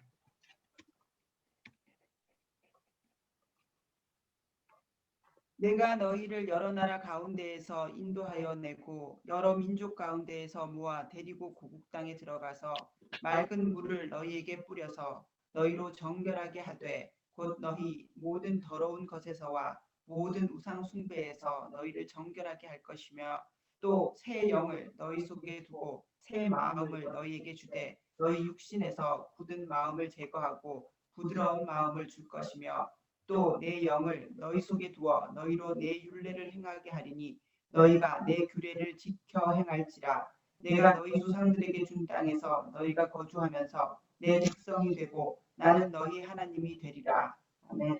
내가 너희를 여러 나라 가운데에서 인도하여 내고 여러 민족 가운데에서 모아 데리고 고국 땅에 들어가서 맑은 물을 너희에게 뿌려서 너희로 정결하게 하되 곧 너희 모든 더러운 것에서와 모든 우상 숭배에서 너희를 정결하게 할 것이며 또 새 영을 너희 속에 두고 새 마음을 너희에게 주되 너희 육신에서 굳은 마음을 제거하고 부드러운 마음을 줄 것이며 또 내 영을 너희 속에 두어 너희로 내 율례를 행하게 하리니 너희가 내 규례를 지켜 행할지라. 내가 너희 조상들에게 준 땅에서 너희가 거주하면서 내 백성이 되고 나는 너희 하나님이 되리라. 아멘.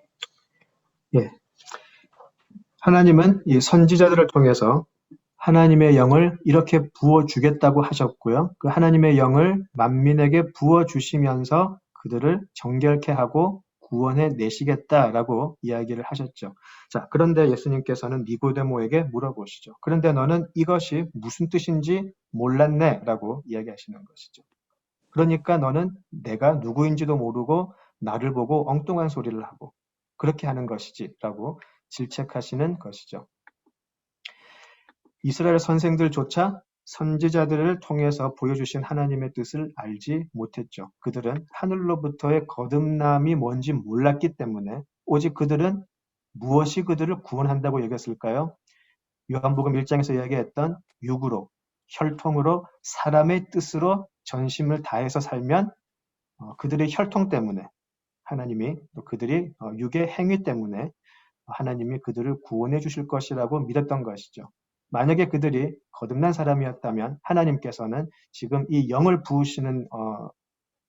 하나님은 이 선지자들을 통해서 하나님의 영을 이렇게 부어주겠다고 하셨고요. 그 하나님의 영을 만민에게 부어주시면서 그들을 정결케 하고 구원해 내시겠다라고 이야기를 하셨죠. 자, 그런데 예수님께서는 니고데모에게 물어보시죠. 그런데 너는 이것이 무슨 뜻인지 몰랐네 라고 이야기하시는 것이죠. 그러니까 너는 내가 누구인지도 모르고 나를 보고 엉뚱한 소리를 하고 그렇게 하는 것이지 라고 질책하시는 것이죠. 이스라엘 선생들조차 선지자들을 통해서 보여주신 하나님의 뜻을 알지 못했죠. 그들은 하늘로부터의 거듭남이 뭔지 몰랐기 때문에 오직 그들은 무엇이 그들을 구원한다고 여겼을까요? 요한복음 1장에서 이야기했던 육으로, 혈통으로, 사람의 뜻으로 전심을 다해서 살면 그들의 혈통 때문에 하나님이 또 그들이 육의 행위 때문에 하나님이 그들을 구원해 주실 것이라고 믿었던 것이죠. 만약에 그들이 거듭난 사람이었다면 하나님께서는 지금 이 영을 부으시는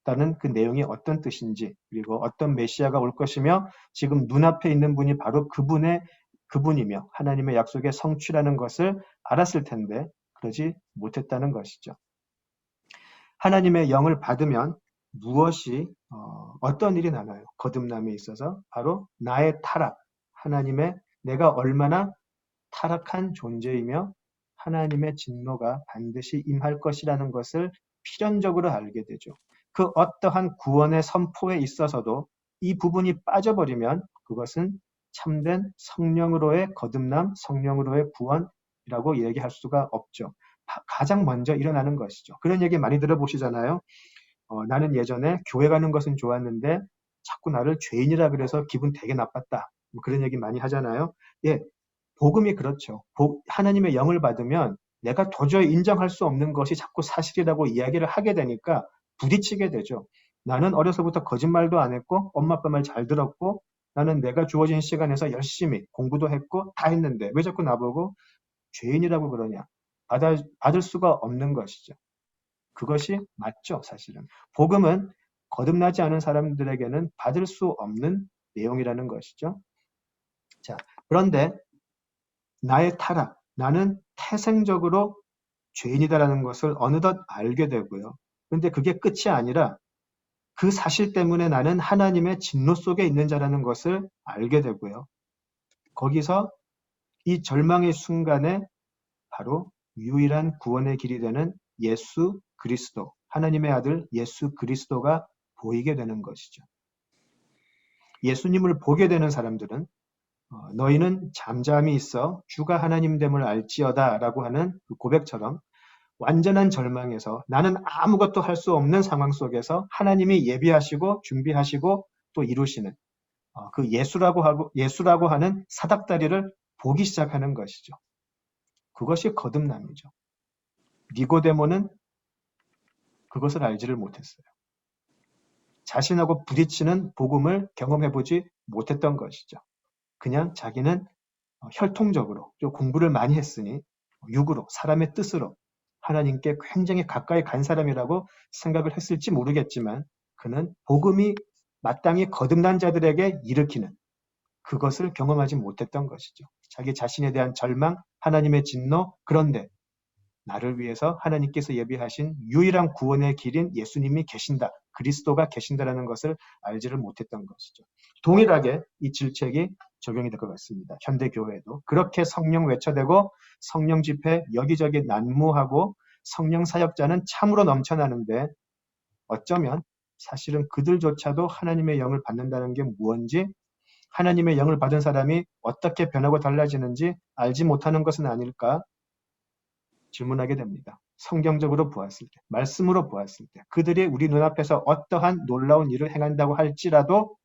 다는 그 내용이 어떤 뜻인지 그리고 어떤 메시아가 올 것이며 지금 눈앞에 있는 분이 바로 그분이며 하나님의 약속의 성취라는 것을 알았을 텐데 그러지 못했다는 것이죠. 하나님의 영을 받으면 무엇이 어떤 일이 나나요? 거듭남에 있어서 바로 나의 타락, 하나님의 내가 얼마나 타락한 존재이며 하나님의 진노가 반드시 임할 것이라는 것을 필연적으로 알게 되죠. 그 어떠한 구원의 선포에 있어서도 이 부분이 빠져버리면 그것은 참된 성령으로의 거듭남, 성령으로의 구원이라고 얘기할 수가 없죠. 가장 먼저 일어나는 것이죠. 그런 얘기 많이 들어보시잖아요. 나는 예전에 교회 가는 것은 좋았는데 자꾸 나를 죄인이라 그래서 기분 되게 나빴다. 뭐 그런 얘기 많이 하잖아요. 예, 복음이 그렇죠. 하나님의 영을 받으면 내가 도저히 인정할 수 없는 것이 자꾸 사실이라고 이야기를 하게 되니까 부딪히게 되죠. 나는 어려서부터 거짓말도 안 했고 엄마 아빠 말 잘 들었고 나는 내가 주어진 시간에서 열심히 공부도 했고 다 했는데 왜 자꾸 나보고 죄인이라고 그러냐. 받을 수가 없는 것이죠. 그것이 맞죠, 사실은. 복음은 거듭나지 않은 사람들에게는 받을 수 없는 내용이라는 것이죠. 자, 그런데 나의 타락, 나는 태생적으로 죄인이다라는 것을 어느덧 알게 되고요. 그런데 그게 끝이 아니라 그 사실 때문에 나는 하나님의 진노 속에 있는 자라는 것을 알게 되고요. 거기서 이 절망의 순간에 바로 유일한 구원의 길이 되는 예수 그리스도, 하나님의 아들 예수 그리스도가 보이게 되는 것이죠. 예수님을 보게 되는 사람들은 너희는 잠잠히 있어 주가 하나님됨을 알지어다 라고 하는 그 고백처럼 완전한 절망에서 나는 아무것도 할 수 없는 상황 속에서 하나님이 예비하시고 준비하시고 또 이루시는 그 예수라고 하는 사닥다리를 보기 시작하는 것이죠. 그것이 거듭남이죠. 니고데모는 그것을 알지를 못했어요. 자신하고 부딪히는 복음을 경험해보지 못했던 것이죠. 그냥 자기는 혈통적으로 좀 공부를 많이 했으니 육으로 사람의 뜻으로 하나님께 굉장히 가까이 간 사람이라고 생각을 했을지 모르겠지만 그는 복음이 마땅히 거듭난 자들에게 일으키는 그것을 경험하지 못했던 것이죠. 자기 자신에 대한 절망, 하나님의 진노, 그런데 나를 위해서 하나님께서 예비하신 유일한 구원의 길인 예수님이 계신다. 그리스도가 계신다라는 것을 알지를 못했던 것이죠. 동일하게 이 질책이 적용이 될 것 같습니다. 현대 교회에도 그렇게 성령 외쳐대고 성령 집회 여기저기 난무하고 성령 사역자는 참으로 넘쳐나는데 어쩌면 사실은 그들조차도 하나님의 영을 받는다는 게 무언지 하나님의 영을 받은 사람이 어떻게 변하고 달라지는지 알지 못하는 것은 아닐까 질문하게 됩니다. 성경적으로 보았을 때, 말씀으로 보았을 때 그들이 우리 눈앞에서 어떠한 놀라운 일을 행한다고 할지라도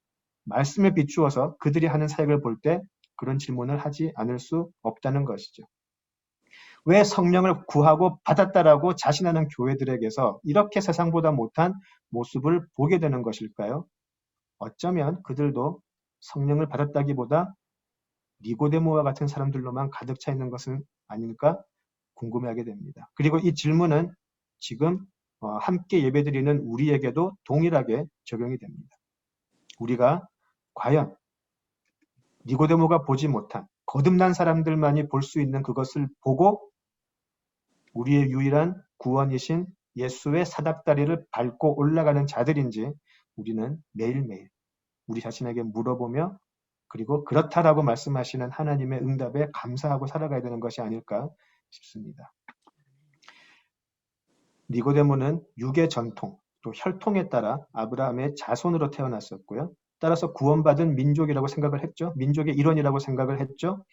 말씀에 비추어서 그들이 하는 사역을 볼 때 그런 질문을 하지 않을 수 없다는 것이죠. 왜 성령을 구하고 받았다라고 자신하는 교회들에게서 이렇게 세상보다 못한 모습을 보게 되는 것일까요? 어쩌면 그들도 성령을 받았다기보다 니고데모와 같은 사람들로만 가득 차 있는 것은 아닐까 궁금해하게 됩니다. 그리고 이 질문은 지금 함께 예배드리는 우리에게도 동일하게 적용이 됩니다. 우리가 과연 니고데모가 보지 못한 거듭난 사람들만이 볼 수 있는 그것을 보고 우리의 유일한 구원이신 예수의 사닥다리를 밟고 올라가는 자들인지 우리는 매일매일 우리 자신에게 물어보며 그리고 그렇다라고 말씀하시는 하나님의 응답에 감사하고 살아가야 되는 것이 아닐까 싶습니다. 니고데모는 육의 전통, 또 혈통에 따라 아브라함의 자손으로 태어났었고요. 따라서 구원받은 민족이라고 생각을 했죠. 민족의 일원이라고 생각을 했죠.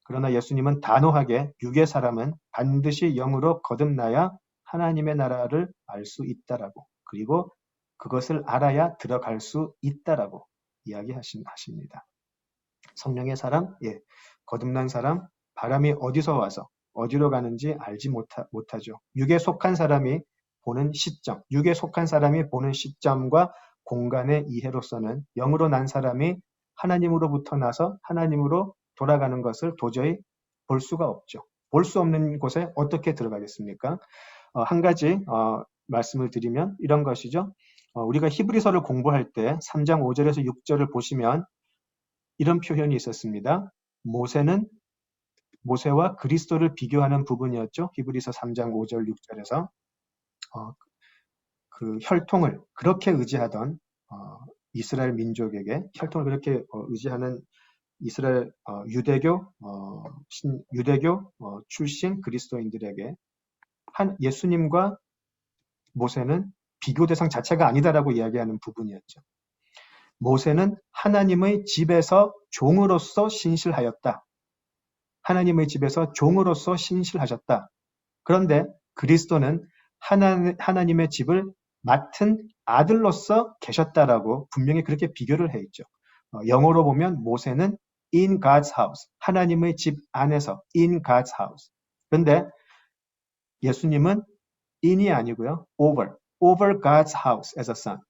그러나 예수님은 단호하게 육의 사람은 반드시 영으로 거듭나야 하나님의 나라를 알 수 있다라고 그리고 그것을 알아야 들어갈 수 있다라고 이야기하십니다. 성령의 사람, 거듭난 사람, 바람이 어디서 와서 어디로 가는지 알지 못하죠. 육에 속한 사람이 보는 시점, 육에 속한 사람이 보는 시점과 공간의 이해로서는 영으로 난 사람이 하나님으로부터 나서 하나님으로 돌아가는 것을 도저히 볼 수가 없죠. 볼 수 없는 곳에 어떻게 들어가겠습니까? 한 가지 말씀을 드리면 이런 것이죠. 우리가 히브리서를 공부할 때 3장 5절에서 6절을 보시면 이런 표현이 있었습니다. 모세와 그리스도를 비교하는 부분이었죠. 히브리서 3장 5절 6절에서 그 혈통을 그렇게 의지하던 이스라엘 민족에게 혈통을 그렇게 의지하는 이스라엘 유대교 출신 그리스도인들에게 예수님과 모세는 비교 대상 자체가 아니다라고 이야기하는 부분이었죠. 모세는 하나님의 집에서 종으로서 신실하였다. 하나님의 집에서 종으로서 신실하셨다. 그런데 그리스도는 하나님의 집을 맡은 아들로서 계셨다라고 분명히 그렇게 비교를 해 있죠. 영어로 보면 모세는 in God's house, 하나님의 집 안에서 in God's house. 그런데 예수님은 in이 아니고요. over God's house as a son.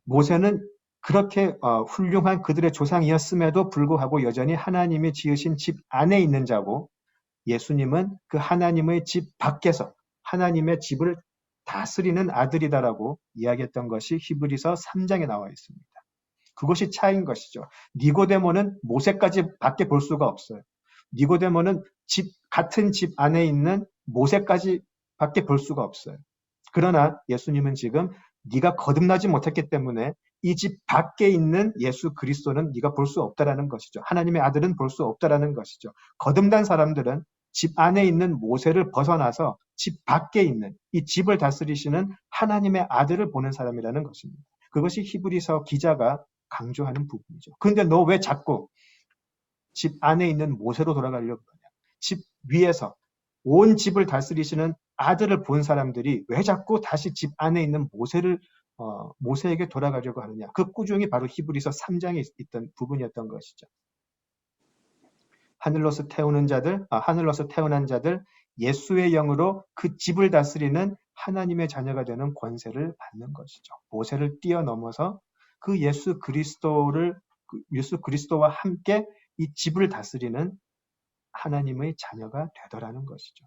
모세는 그렇게 훌륭한 그들의 조상이었음에도 불구하고 여전히 하나님이 지으신 집 안에 있는 자고 예수님은 그 하나님의 집 밖에서 하나님의 집을 다스리는 아들이다라고 이야기했던 것이 히브리서 3장에 나와 있습니다. 그것이 차이인 것이죠. 니고데모는 모세까지 밖에 볼 수가 없어요. 니고데모는 같은 집 안에 있는 모세까지 밖에 볼 수가 없어요. 그러나 예수님은 지금 네가 거듭나지 못했기 때문에 이 집 밖에 있는 예수 그리스도는 네가 볼 수 없다라는 것이죠. 하나님의 아들은 볼 수 없다라는 것이죠. 거듭난 사람들은 집 안에 있는 모세를 벗어나서 집 밖에 있는 이 집을 다스리시는 하나님의 아들을 보는 사람이라는 것입니다. 그것이 히브리서 기자가 강조하는 부분이죠. 그런데 너 왜 자꾸 집 안에 있는 모세로 돌아가려고 하냐? 집 위에서 온 집을 다스리시는 아들을 본 사람들이 왜 자꾸 다시 집 안에 있는 모세에게 돌아가려고 하느냐? 그 꾸중이 바로 히브리서 3장에 있던 부분이었던 것이죠. 하늘로서 태어난 자들, 예수의 영으로 그 집을 다스리는 하나님의 자녀가 되는 권세를 받는 것이죠. 모세를 뛰어넘어서 그 예수 그리스도와 함께 이 집을 다스리는 하나님의 자녀가 되더라는 것이죠.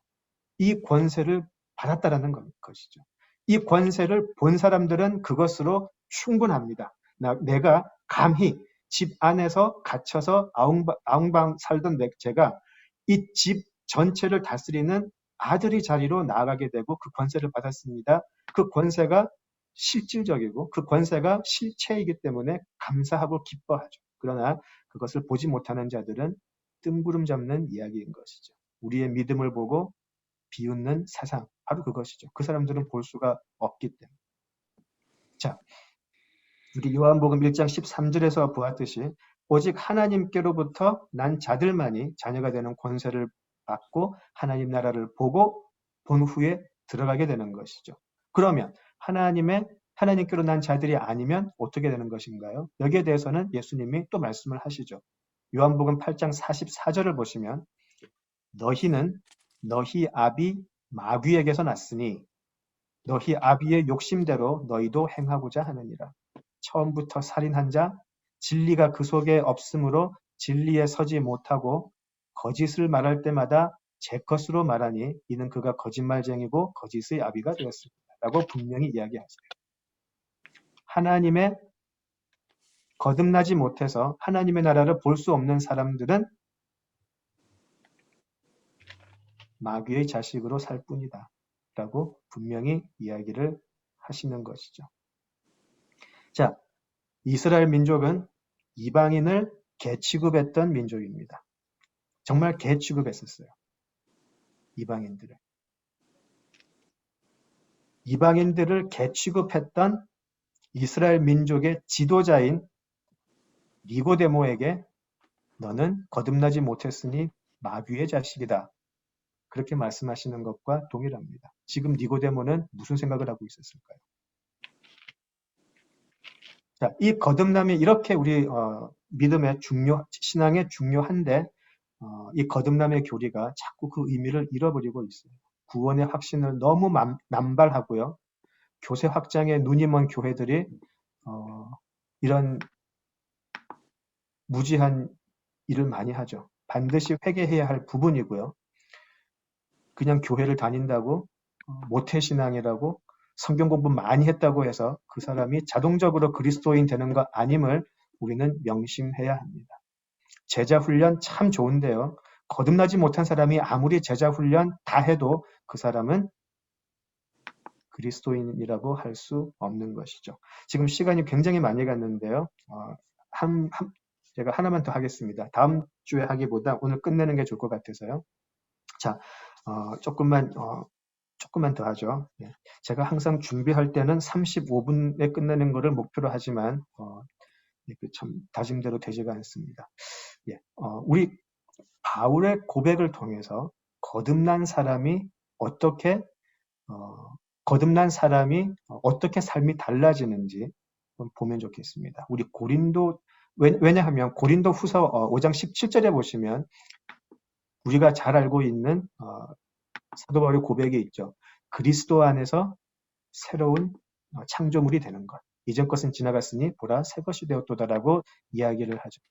이 권세를 받았다라는 것이죠. 이 권세를 본 사람들은 그것으로 충분합니다. 내가 감히 집 안에서 갇혀서 아웅방 살던 제가 이 집 전체를 다스리는 아들의 자리로 나아가게 되고 그 권세를 받았습니다. 그 권세가 실질적이고 그 권세가 실체이기 때문에 감사하고 기뻐하죠. 그러나 그것을 보지 못하는 자들은 뜬구름 잡는 이야기인 것이죠. 우리의 믿음을 보고 비웃는 세상, 바로 그것이죠. 그 사람들은 볼 수가 없기 때문에. 자, 우리 요한복음 1장 13절에서 보았듯이 오직 하나님께로부터 난 자들만이 자녀가 되는 권세를 받고 하나님 나라를 보고 본 후에 들어가게 되는 것이죠. 그러면 하나님께로 난 자들이 아니면 어떻게 되는 것인가요? 여기에 대해서는 예수님이 또 말씀을 하시죠. 요한복음 8장 44절을 보시면 너희는 너희 아비 마귀에게서 났으니 너희 아비의 욕심대로 너희도 행하고자 하느니라. 처음부터 살인한 자, 진리가 그 속에 없으므로 진리에 서지 못하고 거짓을 말할 때마다 제 것으로 말하니 이는 그가 거짓말쟁이고 거짓의 아비가 되었습니다. 라고 분명히 이야기하세요. 하나님의 거듭나지 못해서 하나님의 나라를 볼 수 없는 사람들은 마귀의 자식으로 살 뿐이다. 라고 분명히 이야기를 하시는 것이죠. 자, 이스라엘 민족은 이방인을 개취급했던 민족입니다. 정말 개취급했었어요. 이방인들을 개취급했던 이스라엘 민족의 지도자인 니고데모에게 너는 거듭나지 못했으니 마귀의 자식이다. 그렇게 말씀하시는 것과 동일합니다. 지금 니고데모는 무슨 생각을 하고 있었을까요? 자, 이 거듭남이 이렇게 우리 믿음의 신앙의 중요한데 이 거듭남의 교리가 자꾸 그 의미를 잃어버리고 있어요. 구원의 확신을 너무 남발하고요. 교세 확장에 눈이 먼 교회들이 이런 무지한 일을 많이 하죠. 반드시 회개해야 할 부분이고요. 그냥 교회를 다닌다고 모태신앙이라고 성경 공부 많이 했다고 해서 그 사람이 자동적으로 그리스도인 되는 것 아님을 우리는 명심해야 합니다. 제자 훈련 참 좋은데요. 거듭나지 못한 사람이 아무리 제자 훈련 다 해도 그 사람은 그리스도인이라고 할 수 없는 것이죠. 지금 시간이 굉장히 많이 갔는데요. 제가 하나만 더 하겠습니다. 다음 주에 하기보다 오늘 끝내는 게 좋을 것 같아서요. 자, 조금만 더 하죠. 예. 제가 항상 준비할 때는 35분에 끝내는 것을 목표로 하지만 참 다짐대로 되지가 않습니다. 예. 우리 바울의 고백을 통해서 거듭난 사람이 어떻게 삶이 달라지는지 보면 좋겠습니다. 우리 왜냐하면 고린도 후서 5장 17절에 보시면 우리가 잘 알고 있는 사도 바울의 고백이 있죠. 그리스도 안에서 새로운 창조물이 되는 것. 이전 것은 지나갔으니 보라 새 것이 되었도다라고 이야기를 하죠.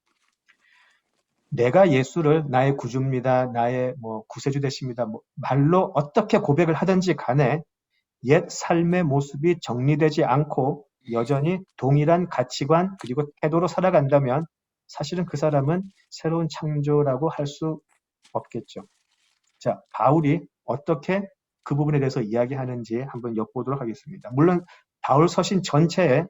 내가 예수를 나의 구주입니다. 나의 구세주 되십니다. 말로 어떻게 고백을 하든지 간에 옛 삶의 모습이 정리되지 않고 여전히 동일한 가치관 그리고 태도로 살아간다면 사실은 그 사람은 새로운 창조라고 할 수 없겠죠. 자, 바울이 어떻게 그 부분에 대해서 이야기하는지 한번 엿보도록 하겠습니다. 물론 바울 서신 전체에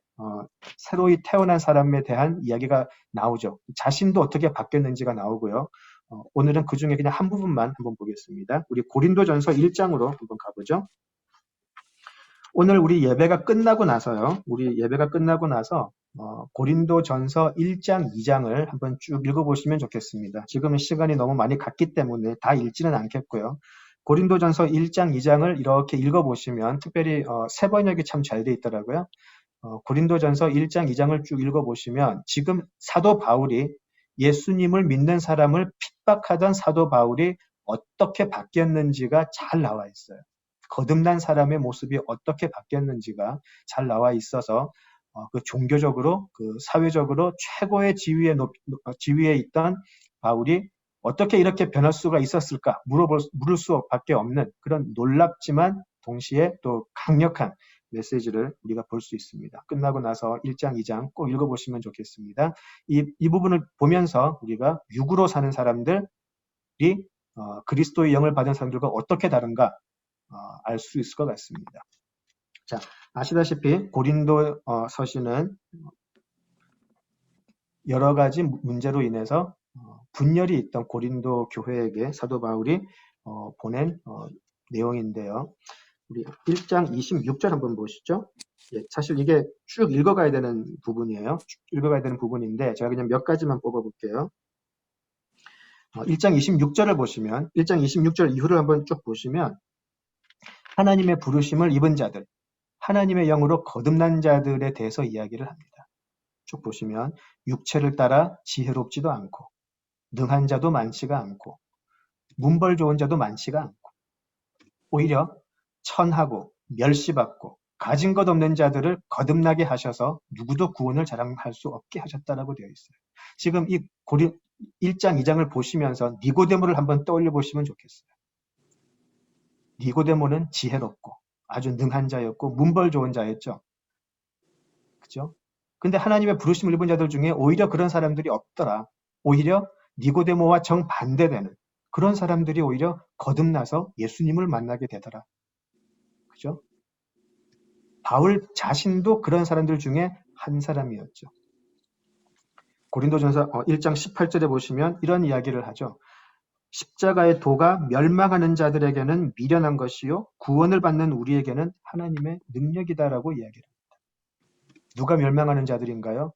새로이 태어난 사람에 대한 이야기가 나오죠. 자신도 어떻게 바뀌었는지가 나오고요. 오늘은 그 중에 그냥 한 부분만 한번 보겠습니다. 우리 고린도전서 1장으로 한번 가보죠. 오늘 우리 예배가 끝나고 나서 고린도전서 1장, 2장을 한번 쭉 읽어보시면 좋겠습니다. 지금은 시간이 너무 많이 갔기 때문에 다 읽지는 않겠고요. 고린도전서 1장, 2장을 이렇게 읽어보시면 특별히 새 번역이 참 잘 돼 있더라고요. 고린도전서 1장, 2장을 쭉 읽어보시면 지금 사도 바울이 예수님을 믿는 사람을 핍박하던 사도 바울이 어떻게 바뀌었는지가 잘 나와 있어요. 거듭난 사람의 모습이 어떻게 바뀌었는지가 잘 나와 있어서 그 종교적으로, 그 사회적으로 최고의 지위에 있던 바울이 어떻게 이렇게 변할 수가 있었을까 물을 수밖에 없는 그런 놀랍지만 동시에 또 강력한 메시지를 우리가 볼 수 있습니다. 끝나고 나서 1장, 2장 꼭 읽어보시면 좋겠습니다. 이 부분을 보면서 우리가 육으로 사는 사람들이 그리스도의 영을 받은 사람들과 어떻게 다른가 알 수 있을 것 같습니다. 자, 아시다시피 고린도 서신은 여러 가지 문제로 인해서 분열이 있던 고린도 교회에게 사도 바울이 보낸 내용인데요. 우리 1장 26절 한번 보시죠. 예, 사실 이게 쭉 읽어가야 되는 부분이에요. 쭉 읽어가야 되는 부분인데 제가 그냥 몇 가지만 뽑아볼게요. 1장 26절을 보시면 1장 26절 이후를 한번 쭉 보시면 하나님의 부르심을 입은 자들, 하나님의 영으로 거듭난 자들에 대해서 이야기를 합니다. 쭉 보시면 육체를 따라 지혜롭지도 않고 능한 자도 많지가 않고 문벌 좋은 자도 많지가 않고 오히려 천하고 멸시받고 가진 것 없는 자들을 거듭나게 하셔서 누구도 구원을 자랑할 수 없게 하셨다라고 되어 있어요. 지금 이 1장 2장을 보시면서 니고데모를 한번 떠올려 보시면 좋겠어요. 니고데모는 지혜롭고 아주 능한 자였고 문벌 좋은 자였죠. 그죠? 근데 하나님의 부르심을 입은 자들 중에 오히려 그런 사람들이 없더라. 오히려 니고데모와 정반대되는 그런 사람들이 오히려 거듭나서 예수님을 만나게 되더라. 그죠? 바울 자신도 그런 사람들 중에 한 사람이었죠. 고린도전서 1장 18절에 보시면 이런 이야기를 하죠. 십자가의 도가 멸망하는 자들에게는 미련한 것이요 구원을 받는 우리에게는 하나님의 능력이다라고 이야기를 합니다. 누가 멸망하는 자들인가요?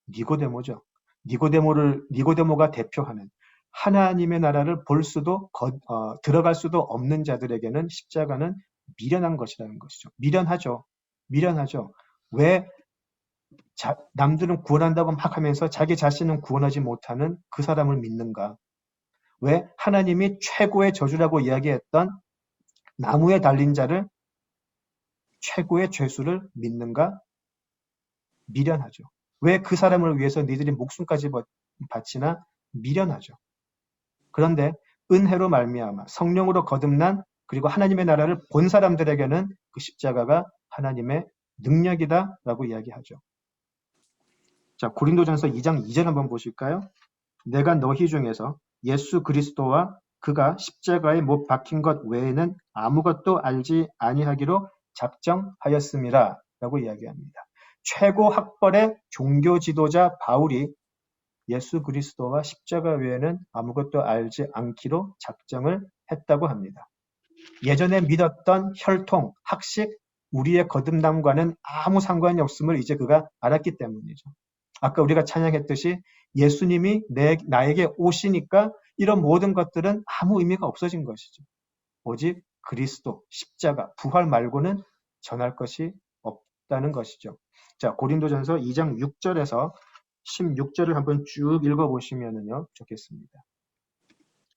니고데모죠. 니고데모가 대표하는 하나님의 나라를 볼 수도 들어갈 수도 없는 자들에게는 십자가는 미련한 것이라는 것이죠. 미련하죠. 왜 남들은 구원한다고 막 하면서 자기 자신은 구원하지 못하는 그 사람을 믿는가? 왜 하나님이 최고의 저주라고 이야기했던 나무에 달린 자를 최고의 죄수를 믿는가? 미련하죠. 왜 그 사람을 위해서 니들이 목숨까지 바치나? 미련하죠. 그런데 은혜로 말미암아 성령으로 거듭난 그리고 하나님의 나라를 본 사람들에게는 그 십자가가 하나님의 능력이다라고 이야기하죠. 자, 고린도전서 2장 2절 한번 보실까요? 내가 너희 중에서 예수 그리스도와 그가 십자가에 못 박힌 것 외에는 아무것도 알지 아니하기로 작정하였음이라 라고 이야기합니다. 최고 학벌의 종교 지도자 바울이 예수 그리스도와 십자가 외에는 아무것도 알지 않기로 작정을 했다고 합니다. 예전에 믿었던 혈통, 학식, 우리의 거듭남과는 아무 상관이 없음을 이제 그가 알았기 때문이죠. 아까 우리가 찬양했듯이 예수님이 나에게 오시니까 이런 모든 것들은 아무 의미가 없어진 것이죠. 오직 그리스도, 십자가, 부활 말고는 전할 것이 없다는 것이죠. 자, 고린도전서 2장 6절에서 16절을 한번 쭉 읽어보시면요 좋겠습니다.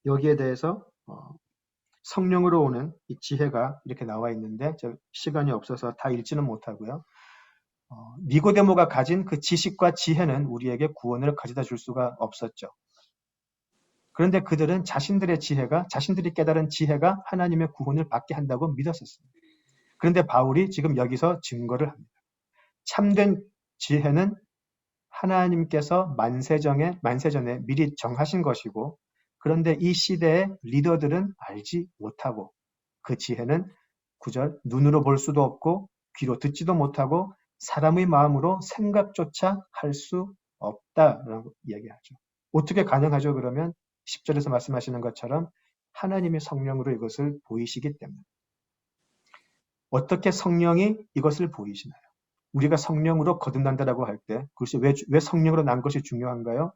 여기에 대해서 성령으로 오는 이 지혜가 이렇게 나와 있는데 시간이 없어서 다 읽지는 못하고요. 니고데모가 가진 그 지식과 지혜는 우리에게 구원을 가져다 줄 수가 없었죠. 그런데 그들은 자신들이 깨달은 지혜가 하나님의 구원을 받게 한다고 믿었었습니다. 그런데 바울이 지금 여기서 증거를 합니다. 참된 지혜는 하나님께서 만세전에 미리 정하신 것이고 그런데 이 시대의 리더들은 알지 못하고 그 지혜는 9절 눈으로 볼 수도 없고 귀로 듣지도 못하고 사람의 마음으로 생각조차 할 수 없다라고 이야기하죠. 어떻게 가능하죠? 그러면 10절에서 말씀하시는 것처럼 하나님의 성령으로 이것을 보이시기 때문에. 어떻게 성령이 이것을 보이시나요? 우리가 성령으로 거듭난다라고 할 때 그것이 왜 성령으로 난 것이 중요한가요?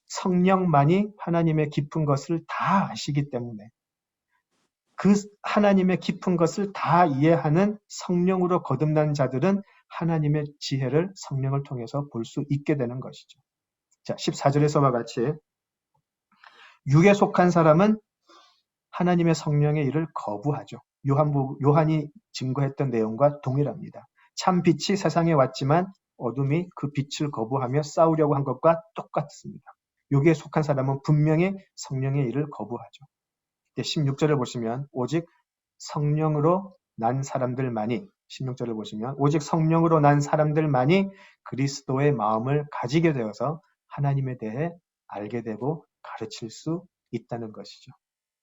성령만이 하나님의 깊은 것을 다 아시기 때문에 그 하나님의 깊은 것을 다 이해하는 성령으로 거듭난 자들은 하나님의 지혜를 성령을 통해서 볼 수 있게 되는 것이죠. 자, 14절에서와 같이 육에 속한 사람은 하나님의 성령의 일을 거부하죠. 요한이 증거했던 내용과 동일합니다. 참 빛이 세상에 왔지만 어둠이 그 빛을 거부하며 싸우려고 한 것과 똑같습니다. 여기에 속한 사람은 분명히 성령의 일을 거부하죠. 16절을 보시면 오직 성령으로 난 사람들만이 16절을 보시면 오직 성령으로 난 사람들만이 그리스도의 마음을 가지게 되어서 하나님에 대해 알게 되고 가르칠 수 있다는 것이죠.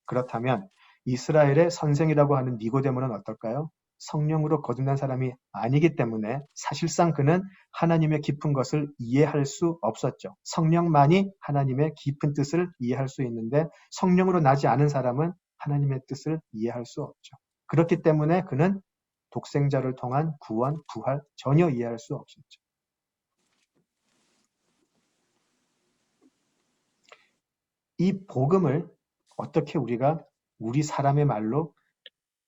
그렇다면 이스라엘의 선생이라고 하는 니고데모는 어떨까요? 성령으로 거듭난 사람이 아니기 때문에 사실상 그는 하나님의 깊은 것을 이해할 수 없었죠. 성령만이 하나님의 깊은 뜻을 이해할 수 있는데 성령으로 나지 않은 사람은 하나님의 뜻을 이해할 수 없죠. 그렇기 때문에 그는 독생자를 통한 구원, 부활 전혀 이해할 수 없었죠. 이 복음을 어떻게 우리가 우리 사람의 말로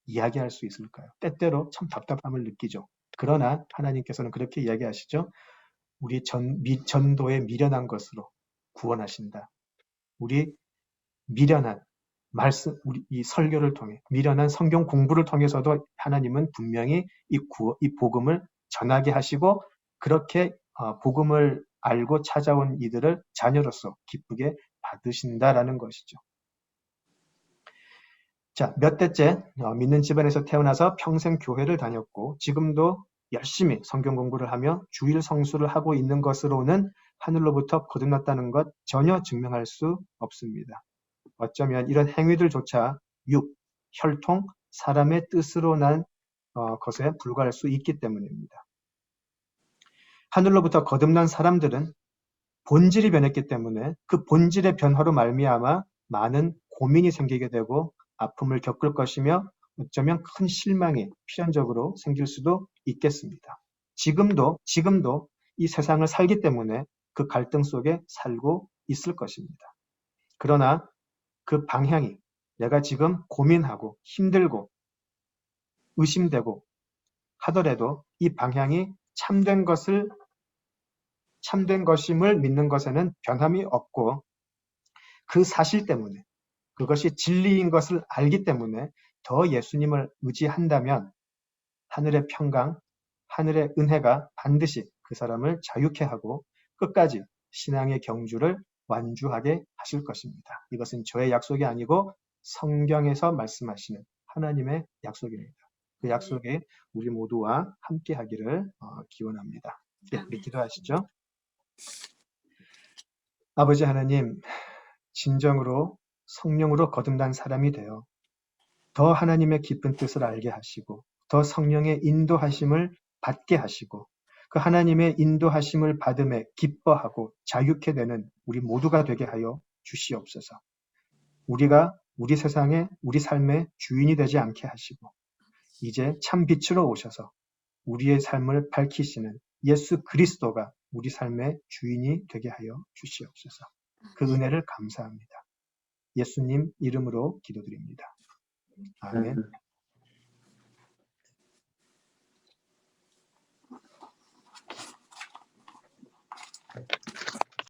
이야기할 수 있을까요? 때때로 참 답답함을 느끼죠. 그러나 하나님께서는 그렇게 이야기하시죠. 우리 전도에 미련한 것으로 구원하신다. 우리 미련한 말씀, 우리 이 설교를 통해 미련한 성경 공부를 통해서도 하나님은 분명히 이 복음을 전하게 하시고 그렇게 복음을 알고 찾아온 이들을 자녀로서 기쁘게 받으신다라는 것이죠. 자, 몇 대째 믿는 집안에서 태어나서 평생 교회를 다녔고 지금도 열심히 성경 공부를 하며 주일 성수를 하고 있는 것으로는 하늘로부터 거듭났다는 것 전혀 증명할 수 없습니다. 어쩌면 이런 행위들조차 혈통, 사람의 뜻으로 난 것에 불과할 수 있기 때문입니다. 하늘로부터 거듭난 사람들은 본질이 변했기 때문에 그 본질의 변화로 말미암아 많은 고민이 생기게 되고 아픔을 겪을 것이며 어쩌면 큰 실망이 필연적으로 생길 수도 있겠습니다. 지금도 이 세상을 살기 때문에 그 갈등 속에 살고 있을 것입니다. 그러나 그 방향이 내가 지금 고민하고 힘들고 의심되고 하더라도 이 방향이 참된 것임을 믿는 것에는 변함이 없고 그 사실 때문에 그것이 진리인 것을 알기 때문에 더 예수님을 의지한다면 하늘의 평강, 하늘의 은혜가 반드시 그 사람을 자유케 하고 끝까지 신앙의 경주를 완주하게 하실 것입니다. 이것은 저의 약속이 아니고 성경에서 말씀하시는 하나님의 약속입니다. 그 약속에 우리 모두와 함께 하기를 기원합니다. 네, 우리 기도하시죠. 아버지 하나님, 진정으로 성령으로 거듭난 사람이 되어 더 하나님의 깊은 뜻을 알게 하시고 더 성령의 인도하심을 받게 하시고 그 하나님의 인도하심을 받음에 기뻐하고 자유케 되는 우리 모두가 되게 하여 주시옵소서. 우리가 우리 세상에 우리 삶의 주인이 되지 않게 하시고 이제 참 빛으로 오셔서 우리의 삶을 밝히시는 예수 그리스도가 우리 삶의 주인이 되게 하여 주시옵소서. 그 은혜를 감사합니다. 예수님 이름으로 기도드립니다. 아멘.